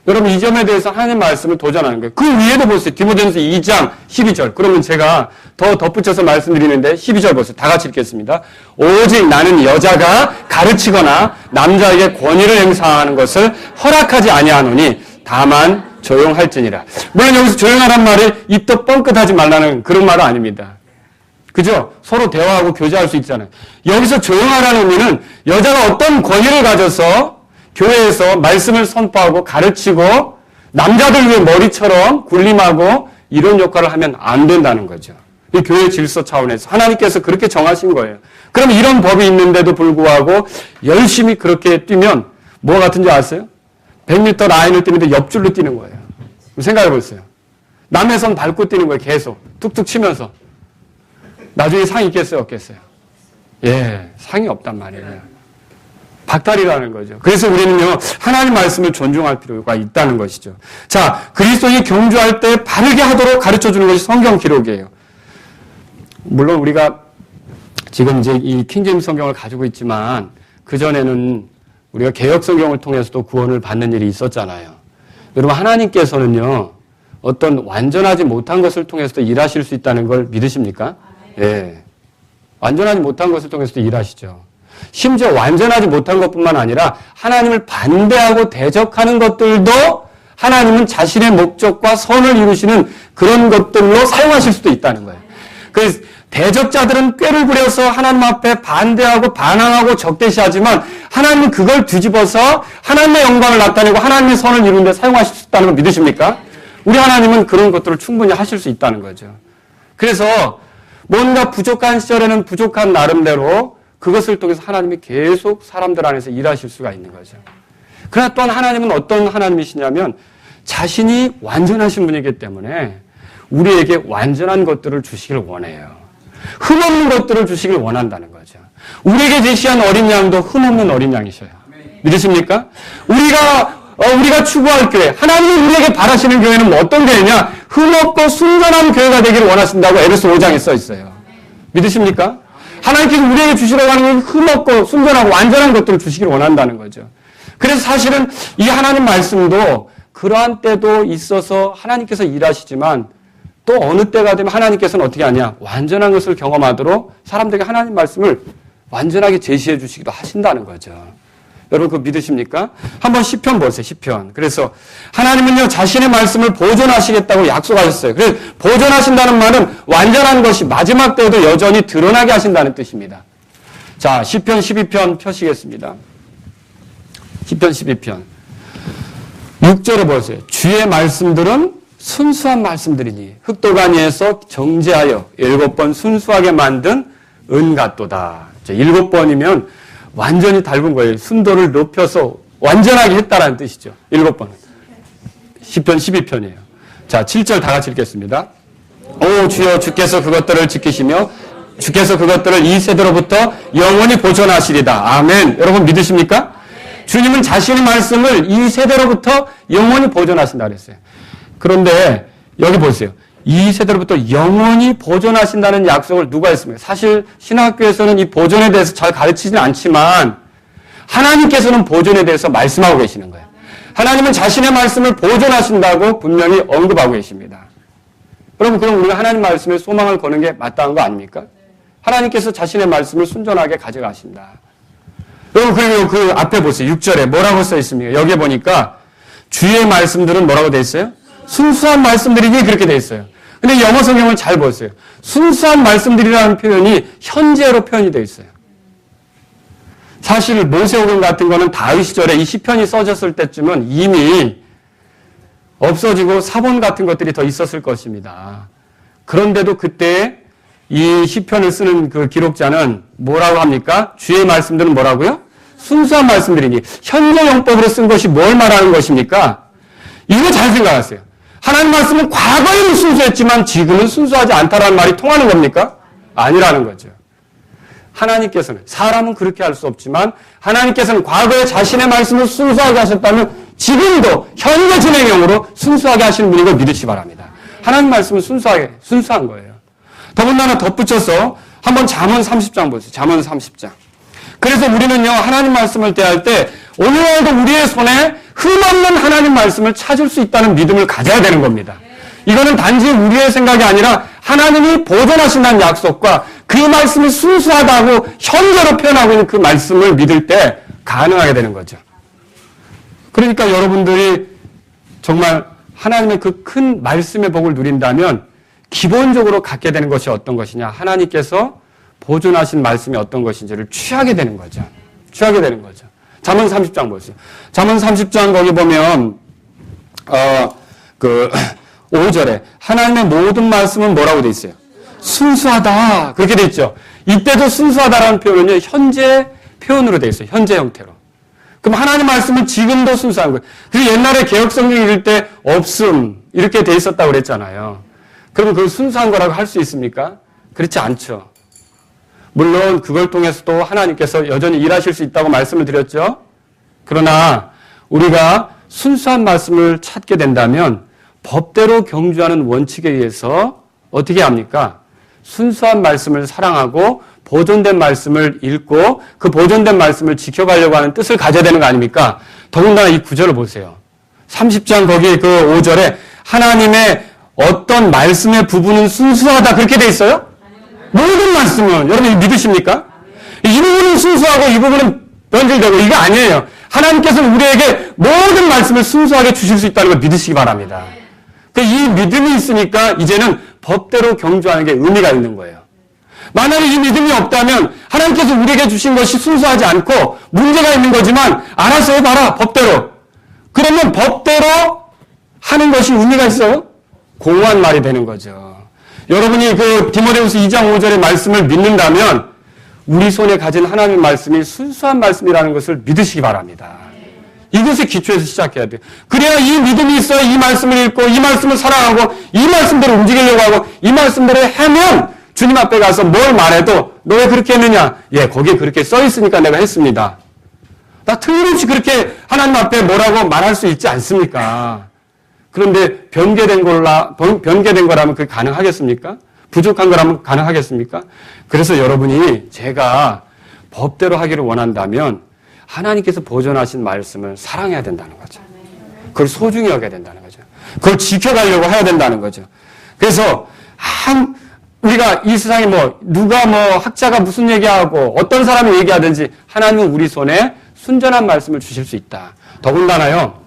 여러분 이 점에 대해서 하나님 말씀을 도전하는 거예요. 그 위에도 보세요. 디모데전서 2장 12절. 그러면 제가 더 덧붙여서 말씀드리는데 12절 보세요. 다 같이 읽겠습니다. 오직 나는 여자가 가르치거나 남자에게 권위를 행사하는 것을 허락하지 아니하노니 다만 조용할지니라. 물론 여기서 조용하란 말이 입도 뻥끗하지 말라는 그런 말은 아닙니다. 그죠? 서로 대화하고 교제할 수 있잖아요. 여기서 조용하라는 의미는 여자가 어떤 권위를 가져서 교회에서 말씀을 선포하고 가르치고 남자들 위해 머리처럼 군림하고 이런 역할을 하면 안 된다는 거죠. 이 교회 질서 차원에서 하나님께서 그렇게 정하신 거예요. 그럼 이런 법이 있는데도 불구하고 열심히 그렇게 뛰면 뭐가 같은지 아세요? 100m 라인을 뛰는데 옆줄로 뛰는 거예요. 생각해 보세요. 남의 선 밟고 뛰는 거예요. 계속 툭툭 치면서. 나중에 상이 있겠어요? 없겠어요? 예, 상이 없단 말이에요. 박탈이라는 거죠. 그래서 우리는요, 하나님 말씀을 존중할 필요가 있다는 것이죠. 자, 그리스도인이 경주할 때 바르게 하도록 가르쳐 주는 것이 성경 기록이에요. 물론 우리가 지금 이제 이 킹제임스 성경을 가지고 있지만 그전에는 우리가 개역 성경을 통해서도 구원을 받는 일이 있었잖아요. 여러분 하나님께서는요, 어떤 완전하지 못한 것을 통해서도 일하실 수 있다는 걸 믿으십니까? 예. 완전하지 못한 것을 통해서도 일하시죠. 심지어 완전하지 못한 것뿐만 아니라 하나님을 반대하고 대적하는 것들도 하나님은 자신의 목적과 선을 이루시는 그런 것들로 사용하실 수도 있다는 거예요. 그래서 대적자들은 꾀를 부려서 하나님 앞에 반대하고 반항하고 적대시하지만 하나님은 그걸 뒤집어서 하나님의 영광을 나타내고 하나님의 선을 이루는 데 사용하실 수 있다는 걸 믿으십니까? 우리 하나님은 그런 것들을 충분히 하실 수 있다는 거죠. 그래서 뭔가 부족한 시절에는 부족한 나름대로 그것을 통해서 하나님이 계속 사람들 안에서 일하실 수가 있는 거죠. 그러나 또한 하나님은 어떤 하나님이시냐면 자신이 완전하신 분이기 때문에 우리에게 완전한 것들을 주시길 원해요. 흠없는 것들을 주시길 원한다는 거죠. 우리에게 제시한 어린 양도 흠없는 어린 양이셔요. 믿으십니까? 우리가 추구할 교회, 하나님이 우리에게 바라시는 교회는 어떤 교회냐? 흠없고 순전한 교회가 되기를 원하신다고 에베소 5장에 써 있어요. 믿으십니까? 하나님께서 우리에게 주시라고 하는 건 흠없고 순전하고 완전한 것들을 주시기를 원한다는 거죠. 그래서 사실은 이 하나님 말씀도 그러한 때도 있어서 하나님께서 일하시지만 또 어느 때가 되면 하나님께서는 어떻게 하냐? 완전한 것을 경험하도록 사람들에게 하나님 말씀을 완전하게 제시해 주시기도 하신다는 거죠. 여러분 그거 믿으십니까? 한번 시편 보세요. 시편. 그래서 하나님은요 자신의 말씀을 보존하시겠다고 약속하셨어요. 그래서 보존하신다는 말은 완전한 것이 마지막 때에도 여전히 드러나게 하신다는 뜻입니다. 자, 시편 12편 펴시겠습니다. 시편 12편 6절에 보세요. 주의 말씀들은 순수한 말씀들이니 흙도가니에서 정제하여 7번 순수하게 만든 은 같도다. 7번이면 완전히 닮은 거예요. 순도를 높여서 완전하게 했다라는 뜻이죠. 7번은. 시편 12편이에요. 자, 7절 다 같이 읽겠습니다. 오 주여 주께서 그것들을 지키시며 주께서 그것들을 이 세대로부터 영원히 보존하시리다. 아멘. 여러분 믿으십니까? 주님은 자신의 말씀을 이 세대로부터 영원히 보존하신다 그랬어요. 그런데 여기 보세요. 이 세대로부터 영원히 보존하신다는 약속을 누가 했습니까? 사실 신학교에서는 이 보존에 대해서 잘 가르치지는 않지만 하나님께서는 보존에 대해서 말씀하고 계시는 거예요. 하나님은 자신의 말씀을 보존하신다고 분명히 언급하고 계십니다. 여러분 그럼 우리가 하나님 말씀에 소망을 거는 게 마땅한 거 아닙니까? 하나님께서 자신의 말씀을 순전하게 가져가신다. 여러분 그리고 그 앞에 보세요. 6절에 뭐라고 써 있습니까? 여기에 보니까 주의 말씀들은 뭐라고 돼 있어요? 순수한 말씀들이니 그렇게 돼 있어요. 근데 영어 성경을 잘 보세요. 순수한 말씀들이라는 표현이 현재로 표현이 돼 있어요. 사실 모세오경 같은 거는 다윗 시절에 이 시편이 써졌을 때쯤은 이미 없어지고 사본 같은 것들이 더 있었을 것입니다. 그런데도 그때 이 시편을 쓰는 그 기록자는 뭐라고 합니까? 주의 말씀들은 뭐라고요? 순수한 말씀들이니 현재 용법으로 쓴 것이 뭘 말하는 것입니까? 이거 잘 생각하세요. 하나님 말씀은 과거에는 순수했지만 지금은 순수하지 않다라는 말이 통하는 겁니까? 아니라는 거죠. 하나님께서는 사람은 그렇게 할 수 없지만 하나님께서는 과거에 자신의 말씀을 순수하게 하셨다면 지금도 현재 진행형으로 순수하게 하시는 분인 걸 믿으시기 바랍니다. 하나님 말씀은 순수한 거예요. 더군다나 덧붙여서 한번 잠언 30장 보세요. 잠언 30장. 그래서 우리는요, 하나님 말씀을 대할 때 오늘날도 우리의 손에 흠없는 하나님 말씀을 찾을 수 있다는 믿음을 가져야 되는 겁니다. 이거는 단지 우리의 생각이 아니라 하나님이 보존하신다는 약속과 그 말씀이 순수하다고 현재로 표현하고 있는 그 말씀을 믿을 때 가능하게 되는 거죠. 그러니까 여러분들이 정말 하나님의 그 큰 말씀의 복을 누린다면 기본적으로 갖게 되는 것이 어떤 것이냐. 하나님께서 보존하신 말씀이 어떤 것인지를 취하게 되는 거죠. 취하게 되는 거죠. 잠언 30장 보세요. 잠언 30장 거기 보면 5절에 하나님의 모든 말씀은 뭐라고 돼 있어요? 순수하다. 그렇게 돼 있죠. 이때도 순수하다라는 표현은요, 현재 표현으로 돼 있어요. 현재 형태로. 그럼 하나님 말씀은 지금도 순수한 거예요. 그래서 옛날에 개혁성경 읽을 때 없음 이렇게 돼 있었다고 그랬잖아요. 그러면 그걸 순수한 거라고 할 수 있습니까? 그렇지 않죠. 물론 그걸 통해서도 하나님께서 여전히 일하실 수 있다고 말씀을 드렸죠. 그러나 우리가 순수한 말씀을 찾게 된다면 법대로 경주하는 원칙에 의해서 어떻게 합니까? 순수한 말씀을 사랑하고 보존된 말씀을 읽고 그 보존된 말씀을 지켜가려고 하는 뜻을 가져야 되는 거 아닙니까? 더군다나 이 구절을 보세요. 30장 거기 그 5절에 하나님의 어떤 말씀의 부분은 순수하다 그렇게 돼 있어요? 모든 말씀은 여러분 믿으십니까? 이 부분은 순수하고 이 부분은 변질되고 이거 아니에요. 하나님께서는 우리에게 모든 말씀을 순수하게 주실 수 있다는 걸 믿으시기 바랍니다. 이 믿음이 있으니까 이제는 법대로 경주하는 게 의미가 있는 거예요. 만약에 이 믿음이 없다면 하나님께서 우리에게 주신 것이 순수하지 않고 문제가 있는 거지만 알아서 해봐라 법대로. 그러면 법대로 하는 것이 의미가 있어요? 공허한 말이 되는 거죠. 여러분이 그 디모데후서 2장 5절의 말씀을 믿는다면 우리 손에 가진 하나님의 말씀이 순수한 말씀이라는 것을 믿으시기 바랍니다. 이것에 기초해서 시작해야 돼요. 그래야 이 믿음이 있어야 이 말씀을 읽고 이 말씀을 사랑하고 이 말씀대로 움직이려고 하고 이 말씀대로 하면 주님 앞에 가서 뭘 말해도 너 왜 그렇게 했느냐? 예, 거기에 그렇게 써 있으니까 내가 했습니다. 나 틀림없이 그렇게 하나님 앞에 뭐라고 말할 수 있지 않습니까? 그런데 변개된 거라면 그게 가능하겠습니까? 부족한 거라면 가능하겠습니까? 그래서 여러분이 제가 법대로 하기를 원한다면 하나님께서 보존하신 말씀을 사랑해야 된다는 거죠. 그걸 소중히 여겨야 된다는 거죠. 그걸 지켜가려고 해야 된다는 거죠. 그래서 우리가 이 세상에 누가 학자가 무슨 얘기하고 어떤 사람이 얘기하든지 하나님은 우리 손에 순전한 말씀을 주실 수 있다. 더군다나요.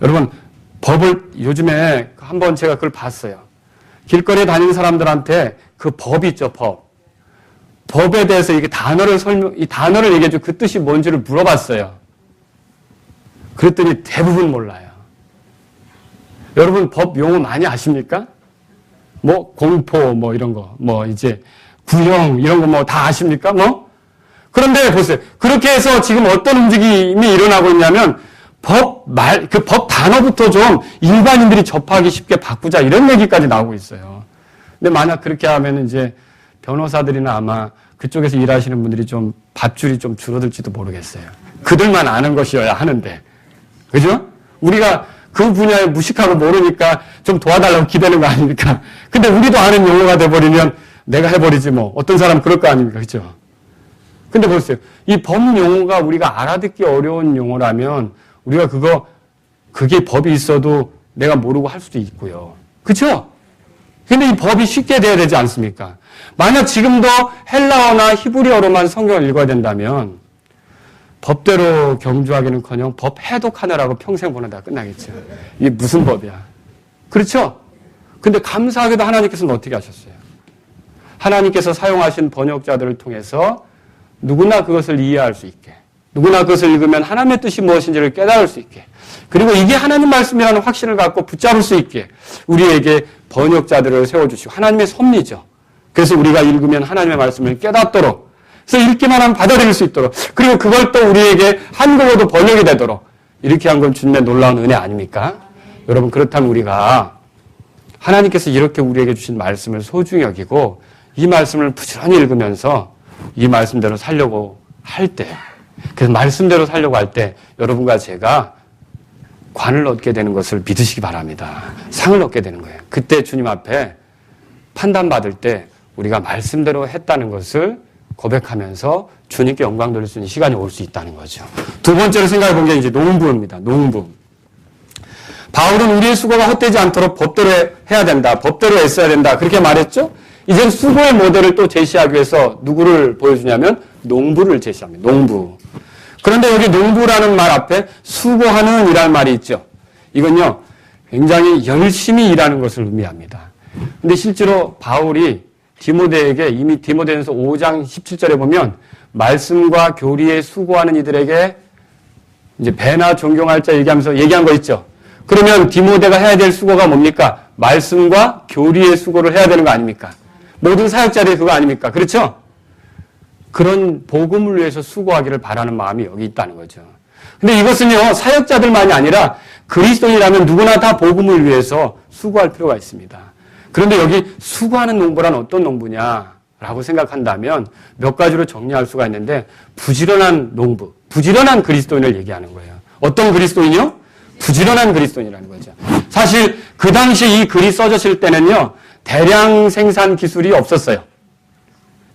여러분 법을 요즘에 한번 제가 그걸 봤어요. 길거리에 다니는 사람들한테 그 법 있죠, 법. 법에 대해서 이 단어를 얘기해줘. 그 뜻이 뭔지를 물어봤어요. 그랬더니 대부분 몰라요. 여러분 법 용어 많이 아십니까? 공포, 이런 거, 이제 구형, 이런 거 다 아십니까? 그런데 보세요. 그렇게 해서 지금 어떤 움직임이 일어나고 있냐면 그 법 단어부터 좀 일반인들이 접하기 쉽게 바꾸자 이런 얘기까지 나오고 있어요. 근데 만약 그렇게 하면 이제 변호사들이나 아마 그쪽에서 일하시는 분들이 좀 밧줄이 좀 줄어들지도 모르겠어요. 그들만 아는 것이어야 하는데. 그죠? 우리가 그 분야에 무식하고 모르니까 좀 도와달라고 기대는 거 아닙니까? 근데 우리도 아는 용어가 돼버리면 내가 해버리지 어떤 사람 그럴 거 아닙니까? 그죠? 근데 보세요. 이 법 용어가 우리가 알아듣기 어려운 용어라면 우리가 그게 법이 있어도 내가 모르고 할 수도 있고요. 그쵸? 근데 이 법이 쉽게 돼야 되지 않습니까? 만약 지금도 헬라어나 히브리어로만 성경을 읽어야 된다면 법대로 경주하기는커녕 법 해독하느라고 평생 보내다가 끝나겠죠. 이게 무슨 법이야? 그렇죠? 근데 감사하게도 하나님께서는 어떻게 하셨어요? 하나님께서 사용하신 번역자들을 통해서 누구나 그것을 이해할 수 있게, 누구나 그것을 읽으면 하나님의 뜻이 무엇인지를 깨달을 수 있게, 그리고 이게 하나님 말씀이라는 확신을 갖고 붙잡을 수 있게 우리에게 번역자들을 세워주시고 하나님의 섭리죠. 그래서 우리가 읽으면 하나님의 말씀을 깨닫도록, 그래서 읽기만 하면 받아들일 수 있도록, 그리고 그걸 또 우리에게 한국어도 번역이 되도록 이렇게 한 건 주님의 놀라운 은혜 아닙니까? 여러분 그렇다면 우리가 하나님께서 이렇게 우리에게 주신 말씀을 소중히 여기고 이 말씀을 부지런히 읽으면서 이 말씀대로 살려고 할 때, 그래서 말씀대로 살려고 할 때 여러분과 제가 관을 얻게 되는 것을 믿으시기 바랍니다. 상을 얻게 되는 거예요. 그때 주님 앞에 판단받을 때 우리가 말씀대로 했다는 것을 고백하면서 주님께 영광 돌릴 수 있는 시간이 올 수 있다는 거죠. 두 번째로 생각해 본 게 이제 농부입니다. 농부. 바울은 우리의 수고가 헛되지 않도록 법대로 해야 된다. 법대로 애써야 된다. 그렇게 말했죠? 이제 수고의 모델을 또 제시하기 위해서 누구를 보여주냐면 농부를 제시합니다. 농부. 그런데 여기 농부라는 말 앞에 수고하는 이라는 말이 있죠. 이건요, 굉장히 열심히 일하는 것을 의미합니다. 근데 실제로 바울이 디모데에게 이미 디모데전서 5장 17절에 보면 말씀과 교리에 수고하는 이들에게 이제 배나 존경할 자 얘기하면서 얘기한 거 있죠. 그러면 디모데가 해야 될 수고가 뭡니까? 말씀과 교리의 수고를 해야 되는 거 아닙니까? 모든 사역자들이 그거 아닙니까? 그렇죠? 그런 복음을 위해서 수고하기를 바라는 마음이 여기 있다는 거죠. 근데 이것은요, 사역자들만이 아니라 그리스도인이라면 누구나 다 복음을 위해서 수고할 필요가 있습니다. 그런데 여기 수고하는 농부란 어떤 농부냐라고 생각한다면 몇 가지로 정리할 수가 있는데 부지런한 농부, 부지런한 그리스도인을 얘기하는 거예요. 어떤 그리스도인이요? 부지런한 그리스도인이라는 거죠. 사실 그 당시 이 글이 써졌을 때는요, 대량 생산 기술이 없었어요.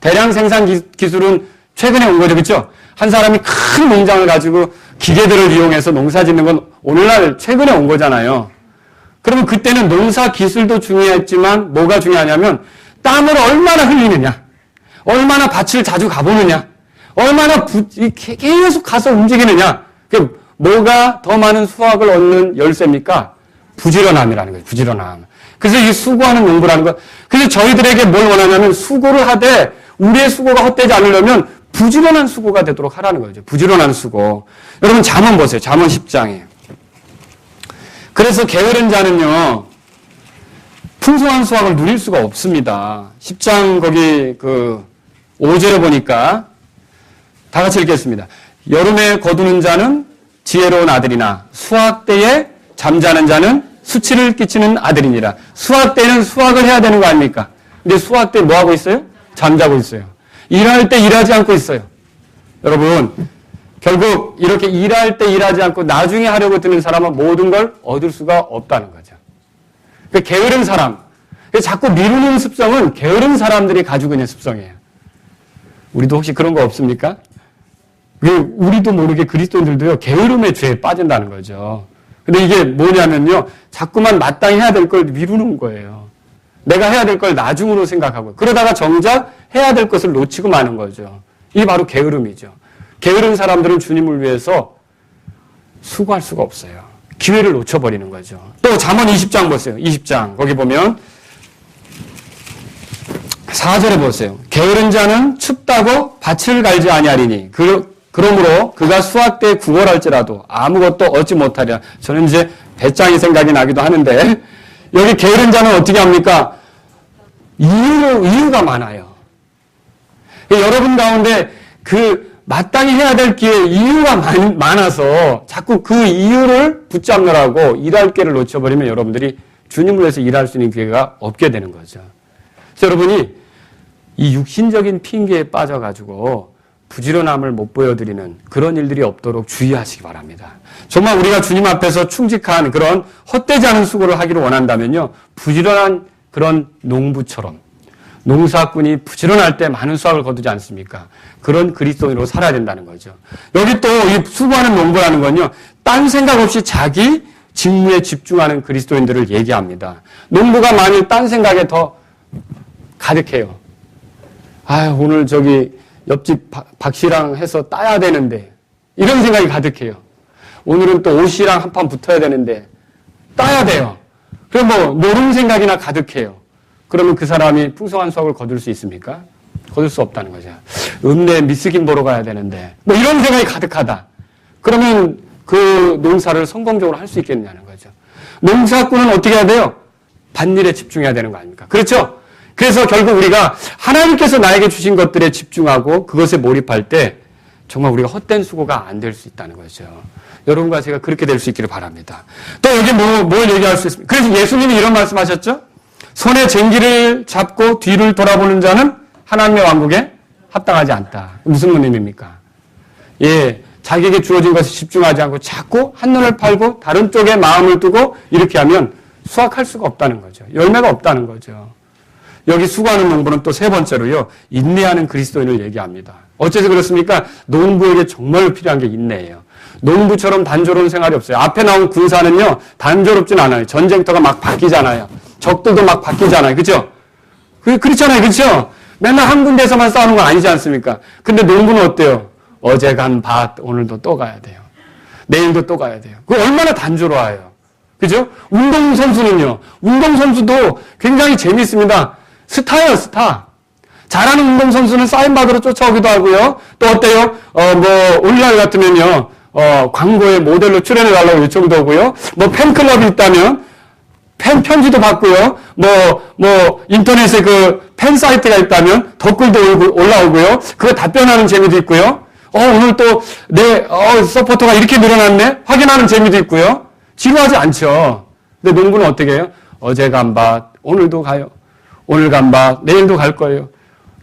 대량 생산 기술은 최근에 온 거죠. 그렇죠? 한 사람이 큰 농장을 가지고 기계들을 이용해서 농사 짓는 건 오늘날 최근에 온 거잖아요. 그러면 그때는 농사 기술도 중요했지만 뭐가 중요하냐면 땀을 얼마나 흘리느냐, 얼마나 밭을 자주 가보느냐, 얼마나 계속 가서 움직이느냐. 뭐가 더 많은 수확을 얻는 열쇠입니까? 부지런함이라는 거예요. 부지런함. 그래서 이 수고하는 농부라는 거. 그래서 저희들에게 뭘 원하냐면 수고를 하되 우리의 수고가 헛되지 않으려면 부지런한 수고가 되도록 하라는 거죠. 부지런한 수고. 여러분 잠언 보세요. 잠언 10장에. 그래서 게으른 자는요, 풍성한 수확을 누릴 수가 없습니다. 10장 거기 5절에 보니까 다 같이 읽겠습니다. 여름에 거두는 자는 지혜로운 아들이나 수확 때에 잠자는 자는 수치를 끼치는 아들이니라. 수확 때는 수확을 해야 되는 거 아닙니까? 근데 수확 때 뭐 하고 있어요? 잠자고 있어요. 일할 때 일하지 않고 있어요. 여러분, 결국 이렇게 일할 때 일하지 않고 나중에 하려고 드는 사람은 모든 걸 얻을 수가 없다는 거죠. 게으른 사람, 자꾸 미루는 습성은 게으른 사람들이 가지고 있는 습성이에요. 우리도 혹시 그런 거 없습니까? 우리도 모르게 그리스도인들도요, 게으름의 죄에 빠진다는 거죠. 근데 이게 뭐냐면요, 자꾸만 마땅히 해야 될 걸 미루는 거예요. 내가 해야 될 걸 나중으로 생각하고, 그러다가 정작 해야 될 것을 놓치고 마는 거죠. 이게 바로 게으름이죠. 게으른 사람들은 주님을 위해서 수고할 수가 없어요. 기회를 놓쳐버리는 거죠. 또 잠언 20장 보세요. 20장 거기 보면 4절에 보세요. 게으른 자는 춥다고 밭을 갈지 아니하리니 그러므로 그가 수확 때 구걸할지라도 아무것도 얻지 못하리라. 저는 이제 배짱이 생각이 나기도 하는데 여기 게으른 자는 어떻게 합니까? 이유가 많아요. 여러분 가운데 마땅히 해야 될 기회 이유가 많아서 자꾸 그 이유를 붙잡느라고 일할 기회를 놓쳐버리면 여러분들이 주님을 위해서 일할 수 있는 기회가 없게 되는 거죠. 그래서 여러분이 이 육신적인 핑계에 빠져가지고 부지런함을 못 보여드리는 그런 일들이 없도록 주의하시기 바랍니다. 정말 우리가 주님 앞에서 충직한 그런 헛되지 않은 수고를 하기를 원한다면요, 부지런한 그런 농부처럼 농사꾼이 부지런할 때 많은 수확을 거두지 않습니까? 그런 그리스도인으로 살아야 된다는 거죠. 여기 또 이 수고하는 농부라는 건요, 딴 생각 없이 자기 직무에 집중하는 그리스도인들을 얘기합니다. 농부가 만일 딴 생각에 더 가득해요. 오늘 옆집 박 씨랑 해서 따야 되는데, 이런 생각이 가득해요. 오늘은 또 옷이랑 한판 붙어야 되는데 따야 돼요. 그럼 노름 생각이나 가득해요. 그러면 그 사람이 풍성한 수확을 거둘 수 있습니까? 거둘 수 없다는 거죠. 읍내 미스김 보러 가야 되는데 이런 생각이 가득하다. 그러면 그 농사를 성공적으로 할 수 있겠느냐는 거죠. 농사꾼은 어떻게 해야 돼요? 밭일에 집중해야 되는 거 아닙니까? 그렇죠? 그래서 결국 우리가 하나님께서 나에게 주신 것들에 집중하고 그것에 몰입할 때 정말 우리가 헛된 수고가 안 될 수 있다는 거죠. 여러분과 제가 그렇게 될 수 있기를 바랍니다. 또 여기 뭘 얘기할 수 있습니까? 그래서 예수님이 이런 말씀하셨죠? 손에 쟁기를 잡고 뒤를 돌아보는 자는 하나님의 왕국에 합당하지 않다. 무슨 의미입니까? 자기에게 주어진 것에 집중하지 않고 자꾸 한눈을 팔고 다른 쪽에 마음을 두고 이렇게 하면 수확할 수가 없다는 거죠. 열매가 없다는 거죠. 여기 수고하는 농부는 또 세 번째로요, 인내하는 그리스도인을 얘기합니다. 어째서 그렇습니까? 농부에게 정말 필요한 게 인내예요. 농부처럼 단조로운 생활이 없어요. 앞에 나온 군사는요, 단조롭진 않아요. 전쟁터가 막 바뀌잖아요. 적들도 막 바뀌잖아요. 그죠? 그렇잖아요. 그렇죠? 맨날 한 군데에서만 싸우는 건 아니지 않습니까? 근데 농부는 어때요? 어제 간 밭, 오늘도 또 가야 돼요. 내일도 또 가야 돼요. 그거 얼마나 단조로워요. 그죠? 운동선수는요, 운동선수도 굉장히 재미있습니다. 스타예요, 스타. 잘하는 운동선수는 사인받으러 쫓아오기도 하고요. 또 어때요? 오늘날 같으면요, 광고에 모델로 출연해달라고 요청도 오고요. 팬클럽이 있다면, 편지도 받고요. 인터넷에 팬 사이트가 있다면, 댓글도 올라오고요. 그거 답변하는 재미도 있고요. 오늘 또, 서포터가 이렇게 늘어났네? 확인하는 재미도 있고요. 지루하지 않죠. 근데 농구는 어떻게 해요? 어제 간 밭, 오늘도 가요. 오늘 간 밭, 내일도 갈 거예요.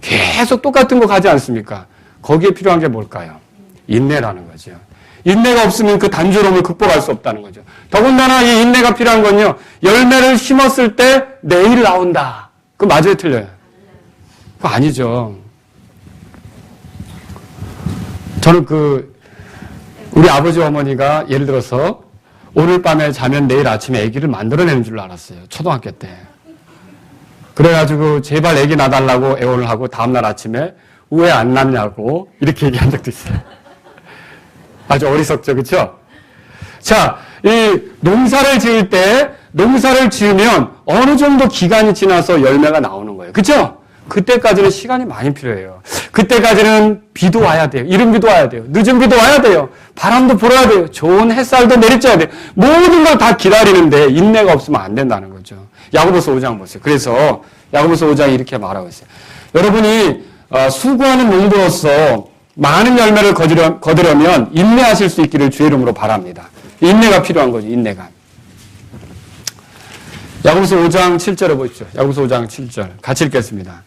계속 똑같은 거 가지 않습니까? 거기에 필요한 게 뭘까요? 인내라는 거죠. 인내가 없으면 그 단조로움을 극복할 수 없다는 거죠. 더군다나 이 인내가 필요한 건요, 열매를 심었을 때 내일 나온다. 그거 맞아요, 틀려요? 그거 아니죠. 저는 우리 아버지 어머니가 예를 들어서 오늘 밤에 자면 내일 아침에 아기를 만들어내는 줄 알았어요. 초등학교 때. 그래가지고 제발 아기 낳아달라고 애원을 하고 다음날 아침에 왜 안 낳냐고 이렇게 얘기한 적도 있어요. 아주 어리석죠. 그렇죠? 자, 이 농사를 지을 때 농사를 지으면 어느 정도 기간이 지나서 열매가 나오는 거예요. 그렇죠? 그때까지는 시간이 많이 필요해요. 그때까지는 비도 와야 돼요. 이른 비도 와야 돼요. 늦은 비도 와야 돼요. 바람도 불어야 돼요. 좋은 햇살도 내리쬐야 돼요. 모든 걸 다 기다리는데 인내가 없으면 안 된다는 거죠. 야고보서 5장 보세요. 그래서 야고보서 5장이 이렇게 말하고 있어요. 여러분이 수고하는 농부로서 많은 열매를 거두려면 인내하실 수 있기를 주의 이름으로 바랍니다. 인내가 필요한 거죠. 인내가. 야고보서 5장 7절을 보십시오. 야고보서 5장 7절 같이 읽겠습니다.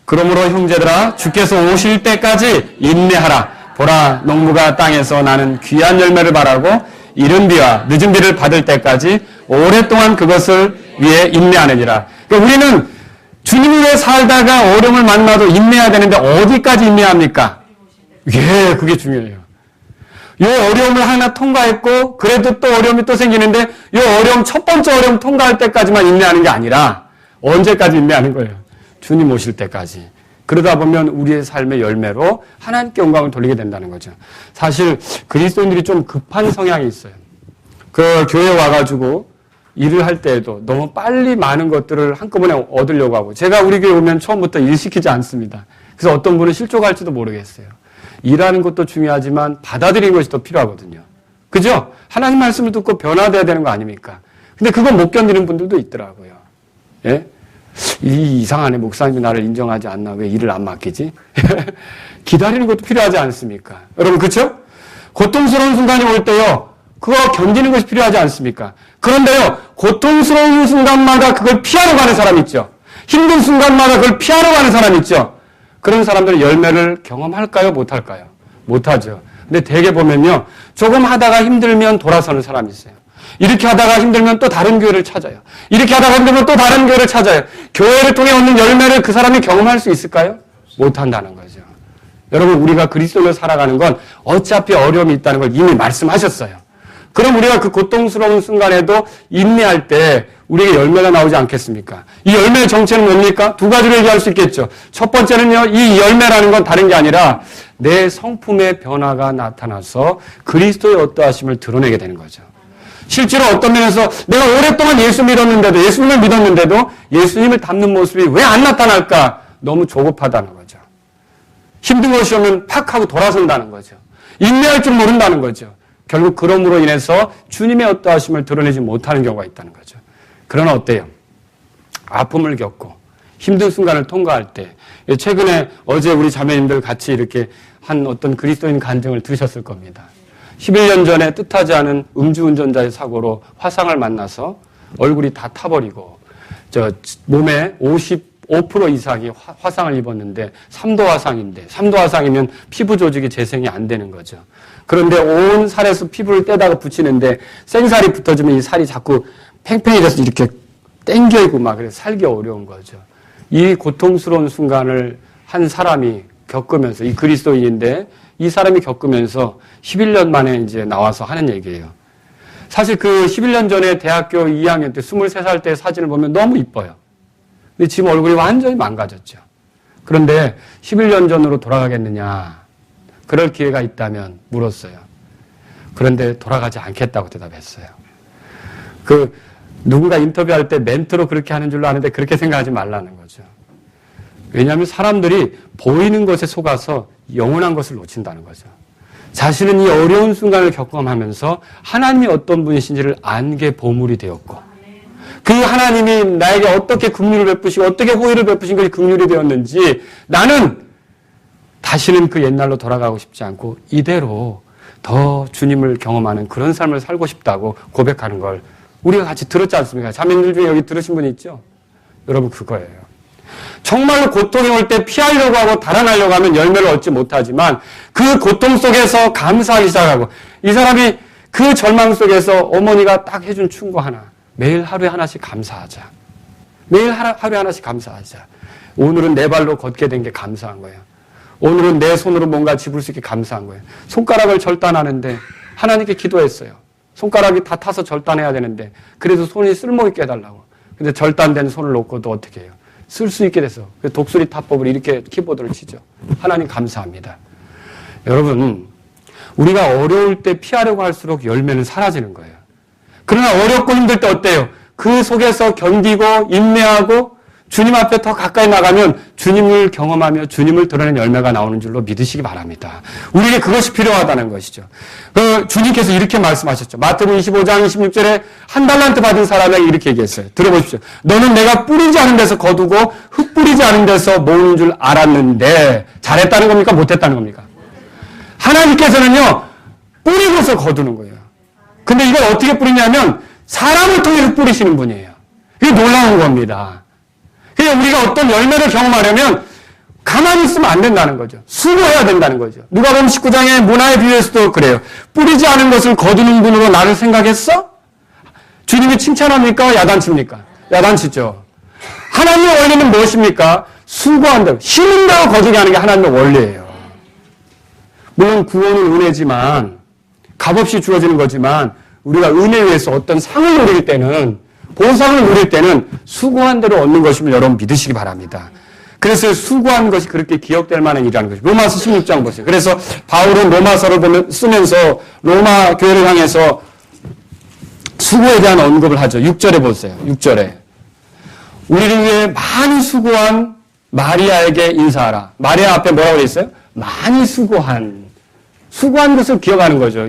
그러므로 형제들아 주께서 오실 때까지 인내하라. 보라 농부가 땅에서 나는 귀한 열매를 바라고 이른 비와 늦은 비를 받을 때까지 오랫동안 그것을 위해 인내하느니라. 그러니까 우리는 주님 위에 살다가 어려움을 만나도 인내해야 되는데 어디까지 인내합니까? 예, 그게 중요해요. 이 어려움을 하나 통과했고 그래도 또 어려움이 또 생기는데 이 어려움 첫 번째 어려움 통과할 때까지만 인내하는 게 아니라 언제까지 인내하는 거예요? 주님 오실 때까지. 그러다 보면 우리의 삶의 열매로 하나님께 영광을 돌리게 된다는 거죠. 사실 그리스도인들이 좀 급한 성향이 있어요. 교회에 와가지고 일을 할 때에도 너무 빨리 많은 것들을 한꺼번에 얻으려고 하고 제가 우리 교회 오면 처음부터 일 시키지 않습니다. 그래서 어떤 분은 실족할지도 모르겠어요. 일하는 것도 중요하지만 받아들이는 것이 더 필요하거든요. 그죠? 하나님 말씀을 듣고 변화돼야 되는 거 아닙니까? 근데 그건 못 견디는 분들도 있더라고요. 예? 이상하네. 목사님이 나를 인정하지 않나. 왜 일을 안 맡기지? 기다리는 것도 필요하지 않습니까? 여러분, 그렇죠? 고통스러운 순간이 올 때요. 그거 견디는 것이 필요하지 않습니까? 그런데요. 고통스러운 순간마다 그걸 피하러 가는 사람 있죠. 힘든 순간마다 그걸 피하러 가는 사람 있죠. 그런 사람들은 열매를 경험할까요? 못할까요? 못하죠. 근데 대개 보면요. 조금 하다가 힘들면 돌아서는 사람이 있어요. 이렇게 하다가 힘들면 또 다른 교회를 찾아요. 이렇게 하다가 힘들면 또 다른 교회를 찾아요. 교회를 통해 얻는 열매를 그 사람이 경험할 수 있을까요? 못한다는 거죠. 여러분, 우리가 그리스도로 살아가는 건 어차피 어려움이 있다는 걸 이미 말씀하셨어요. 그럼 우리가 그 고통스러운 순간에도 인내할 때 우리에게 열매가 나오지 않겠습니까? 이 열매의 정체는 뭡니까? 두 가지로 얘기할 수 있겠죠. 첫 번째는요, 이 열매라는 건 다른 게 아니라 내 성품의 변화가 나타나서 그리스도의 어떠하심을 드러내게 되는 거죠. 실제로 어떤 면에서 내가 오랫동안 예수 믿었는데도, 예수님을 믿었는데도 예수님을 닮는 모습이 왜 안 나타날까? 너무 조급하다는 거죠. 힘든 것이 오면 팍 하고 돌아선다는 거죠. 인내할 줄 모른다는 거죠. 결국 그럼으로 인해서 주님의 어떠하심을 드러내지 못하는 경우가 있다는 거죠. 그러나 어때요? 아픔을 겪고 힘든 순간을 통과할 때, 최근에 어제 우리 자매님들 같이 이렇게 한 어떤 그리스도인 간증을 들으셨을 겁니다. 11년 전에 뜻하지 않은 음주운전자의 사고로 화상을 만나서 얼굴이 다 타버리고 몸에 55% 이상이 화상을 입었는데 3도 화상인데 3도 화상이면 피부 조직이 재생이 안 되는 거죠. 그런데 온 살에서 피부를 떼다가 붙이는데 생살이 붙어지면 이 살이 자꾸 팽팽해져서 이렇게 땡겨있고 막 그래서 살기 어려운 거죠. 이 고통스러운 순간을 한 사람이 겪으면서, 이 그리스도인인데 이 사람이 겪으면서 11년 만에 이제 나와서 하는 얘기예요. 사실 그 11년 전에 대학교 2학년 때 23살 때 사진을 보면 너무 이뻐요. 근데 지금 얼굴이 완전히 망가졌죠. 그런데 11년 전으로 돌아가겠느냐, 그럴 기회가 있다면 물었어요. 그런데 돌아가지 않겠다고 대답했어요. 누군가 인터뷰할 때 멘트로 그렇게 하는 줄로 아는데 그렇게 생각하지 말라는 거죠. 왜냐하면 사람들이 보이는 것에 속아서 영원한 것을 놓친다는 거죠. 자신은 이 어려운 순간을 겪어가면서 하나님이 어떤 분이신지를 안 게 보물이 되었고, 그 하나님이 나에게 어떻게 긍휼을 베푸시고 어떻게 호의를 베푸신 것이 긍휼이 되었는지, 나는 다시는 그 옛날로 돌아가고 싶지 않고 이대로 더 주님을 경험하는 그런 삶을 살고 싶다고 고백하는 걸 우리가 같이 들었지 않습니까? 자매님들 중에 여기 들으신 분 있죠? 여러분, 그거예요. 정말로 고통이 올 때 피하려고 하고 달아나려고 하면 열매를 얻지 못하지만 그 고통 속에서 감사하기 시작하고, 이 사람이 그 절망 속에서 어머니가 딱 해준 충고 하나, 매일 하루에 하나씩 감사하자. 매일 하루에 하나씩 감사하자. 오늘은 내 발로 걷게 된 게 감사한 거예요. 오늘은 내 손으로 뭔가 집을 수 있게 감사한 거예요. 손가락을 절단하는데 하나님께 기도했어요. 손가락이 다 타서 절단해야 되는데 그래도 손이 쓸모있게 해달라고. 근데 절단된 손을 놓고도 어떻게 해요? 쓸 수 있게 돼서 독수리 타법으로 이렇게 키보드를 치죠. 하나님 감사합니다. 여러분, 우리가 어려울 때 피하려고 할수록 열매는 사라지는 거예요. 그러나 어렵고 힘들 때 어때요? 그 속에서 견디고 인내하고 주님 앞에 더 가까이 나가면 주님을 경험하며 주님을 드러내는 열매가 나오는 줄로 믿으시기 바랍니다. 우리에게 그것이 필요하다는 것이죠. 주님께서 이렇게 말씀하셨죠. 마태복음 25장 26절에 한 달란트 받은 사람에게 이렇게 얘기했어요. 들어보십시오. 너는 내가 뿌리지 않은 데서 거두고 흙 뿌리지 않은 데서 모으는 줄 알았는데, 잘했다는 겁니까? 못했다는 겁니까? 하나님께서는요, 뿌리고서 거두는 거예요. 근데 이걸 어떻게 뿌리냐면 사람을 통해서 뿌리시는 분이에요. 이게 놀라운 겁니다. 그러니까 우리가 어떤 열매를 경험하려면 가만히 있으면 안 된다는 거죠. 수고해야 된다는 거죠. 누가복음 19장의 문화에 비유해서도 그래요. 뿌리지 않은 것을 거두는 분으로 나를 생각했어? 주님이 칭찬합니까? 야단칩니까? 야단치죠. 하나님의 원리는 무엇입니까? 수고한다고, 힘은 대로 거두게 하는 게 하나님의 원리예요. 물론 구원은 은혜지만, 값없이 주어지는 거지만, 우리가 은혜에 의해서 어떤 상을 노릴 때는, 보상을 누릴 때는 수고한 대로 얻는 것임을 여러분 믿으시기 바랍니다. 그래서 수고한 것이 그렇게 기억될 만한 일이라는 거죠. 로마서 16장 보세요. 그래서 바울은 로마서를 쓰면서 로마 교회를 향해서 수고에 대한 언급을 하죠. 6절에 보세요. 6절에. 우리를 위해 많이 수고한 마리아에게 인사하라. 마리아 앞에 뭐라고 되어 있어요? 많이 수고한 것을 기억하는 거죠.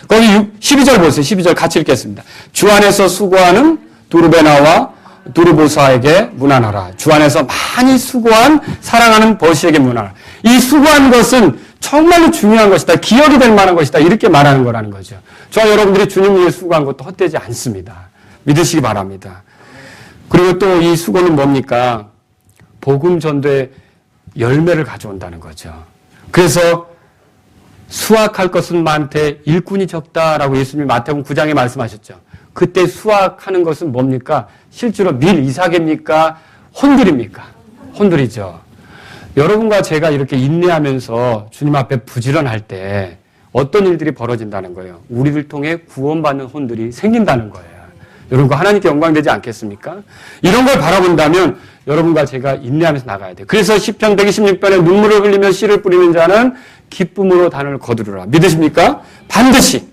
거기 12절 보세요. 12절 같이 읽겠습니다. 주 안에서 수고하는 두르베나와 두르보사에게 문안하라. 주 안에서 많이 수고한 사랑하는 버시에게 문안하라. 이 수고한 것은 정말로 중요한 것이다. 기억이 될 만한 것이다. 이렇게 말하는 거라는 거죠. 저와 여러분들이 주님 위해 수고한 것도 헛되지 않습니다. 믿으시기 바랍니다. 그리고 또 이 수고는 뭡니까? 복음 전도의 열매를 가져온다는 거죠. 그래서 수확할 것은 많되 일꾼이 적다라고 예수님이 마태복음 9장에 말씀하셨죠. 그때 수확하는 것은 뭡니까? 실제로 밀 이삭입니까? 혼들입니까? 혼들이죠. 여러분과 제가 이렇게 인내하면서 주님 앞에 부지런할 때 어떤 일들이 벌어진다는 거예요. 우리를 통해 구원받는 혼들이 생긴다는 거예요. 여러분과 하나님께 영광되지 않겠습니까? 이런 걸 바라본다면 여러분과 제가 인내하면서 나가야 돼요. 그래서 시편 126편에 눈물을 흘리며 씨를 뿌리는 자는 기쁨으로 단을 거두리라. 믿으십니까? 반드시.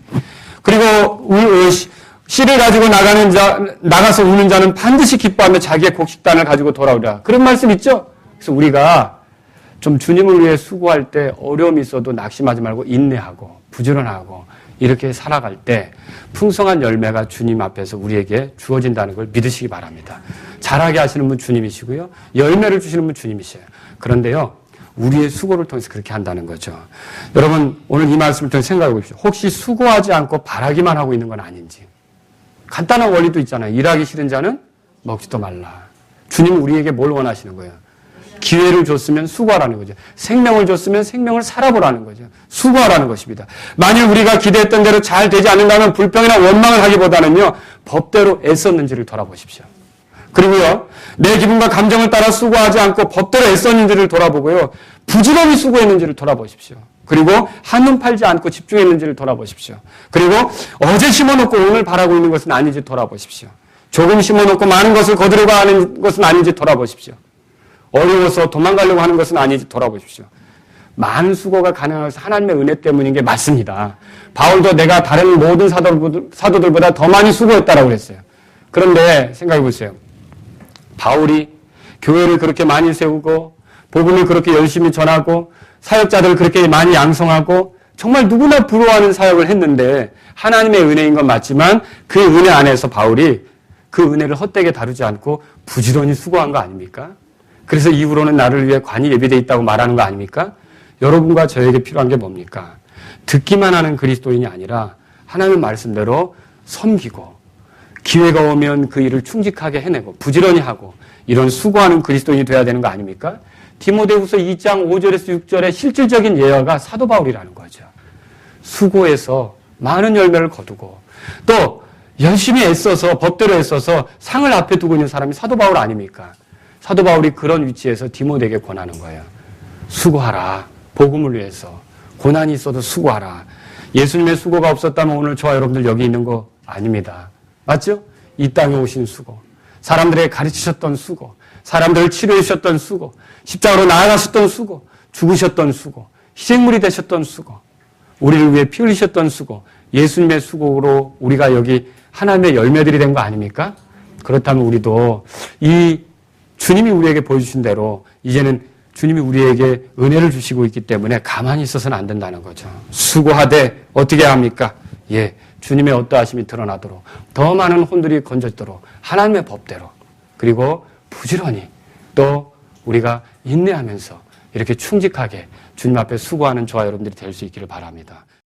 그리고 씨를 가지고 나가서 우는 자는 반드시 기뻐하며 자기의 곡식단을 가지고 돌아오리라. 그런 말씀 있죠? 그래서 우리가 좀 주님을 위해 수고할 때 어려움이 있어도 낙심하지 말고 인내하고 부지런하고 이렇게 살아갈 때 풍성한 열매가 주님 앞에서 우리에게 주어진다는 걸 믿으시기 바랍니다. 잘하게 하시는 분 주님이시고요. 열매를 주시는 분 주님이세요. 그런데요, 우리의 수고를 통해서 그렇게 한다는 거죠. 여러분, 오늘 이 말씀을 통해서 생각해 보십시오. 혹시 수고하지 않고 바라기만 하고 있는 건 아닌지. 간단한 원리도 있잖아요. 일하기 싫은 자는 먹지도 말라. 주님은 우리에게 뭘 원하시는 거예요? 기회를 줬으면 수고하라는 거죠. 생명을 줬으면 생명을 살아보라는 거죠. 수고하라는 것입니다. 만일 우리가 기대했던 대로 잘 되지 않는다면 불평이나 원망을 하기보다는요, 법대로 애썼는지를 돌아보십시오. 그리고요, 내 기분과 감정을 따라 수고하지 않고 법대로 애썼는지를 돌아보고요, 부지런히 수고했는지를 돌아보십시오. 그리고 한눈 팔지 않고 집중했는지를 돌아보십시오. 그리고 어제 심어놓고 오늘 바라고 있는 것은 아닌지 돌아보십시오. 조금 심어놓고 많은 것을 거두려고 하는 것은 아닌지 돌아보십시오. 어려워서 도망가려고 하는 것은 아닌지 돌아보십시오. 많은 수고가 가능한 것은 하나님의 은혜 때문인 게 맞습니다. 바울도 내가 다른 모든 사도들보다 더 많이 수고했다라고 그랬어요. 그런데 생각해 보세요. 바울이 교회를 그렇게 많이 세우고 복음을 그렇게 열심히 전하고 사역자들을 그렇게 많이 양성하고 정말 누구나 부러워하는 사역을 했는데 하나님의 은혜인 건 맞지만 그 은혜 안에서 바울이 그 은혜를 헛되게 다루지 않고 부지런히 수고한 거 아닙니까? 그래서 이후로는 나를 위해 관이 예비되어 있다고 말하는 거 아닙니까? 여러분과 저에게 필요한 게 뭡니까? 듣기만 하는 그리스도인이 아니라 하나님의 말씀대로 섬기고 기회가 오면 그 일을 충직하게 해내고 부지런히 하고 이런 수고하는 그리스도인이 돼야 되는 거 아닙니까? 디모데후서 2장 5절에서 6절의 실질적인 예화가 사도 바울이라는 거죠. 수고해서 많은 열매를 거두고 또 열심히 애써서 법대로 애써서 상을 앞에 두고 있는 사람이 사도 바울 아닙니까? 사도 바울이 그런 위치에서 디모데에게 권하는 거예요. 수고하라. 복음을 위해서. 고난이 있어도 수고하라. 예수님의 수고가 없었다면 오늘 저와 여러분들 여기 있는 거 아닙니다. 맞죠? 이 땅에 오신 수고. 사람들에게 가르치셨던 수고. 사람들을 치료해 주셨던 수고. 십자가로 나아가셨던 수고. 죽으셨던 수고. 희생물이 되셨던 수고. 우리를 위해 피 흘리셨던 수고. 예수님의 수고로 우리가 여기 하나님의 열매들이 된 거 아닙니까? 그렇다면 우리도 이 주님이 우리에게 보여주신 대로 이제는 주님이 우리에게 은혜를 주시고 있기 때문에 가만히 있어서는 안 된다는 거죠. 수고하되 어떻게 합니까? 예, 주님의 어떠하심이 드러나도록 더 많은 혼들이 건져도록 하나님의 법대로 그리고 부지런히 또 우리가 인내하면서 이렇게 충직하게 주님 앞에 수고하는 저와 여러분들이 될 수 있기를 바랍니다.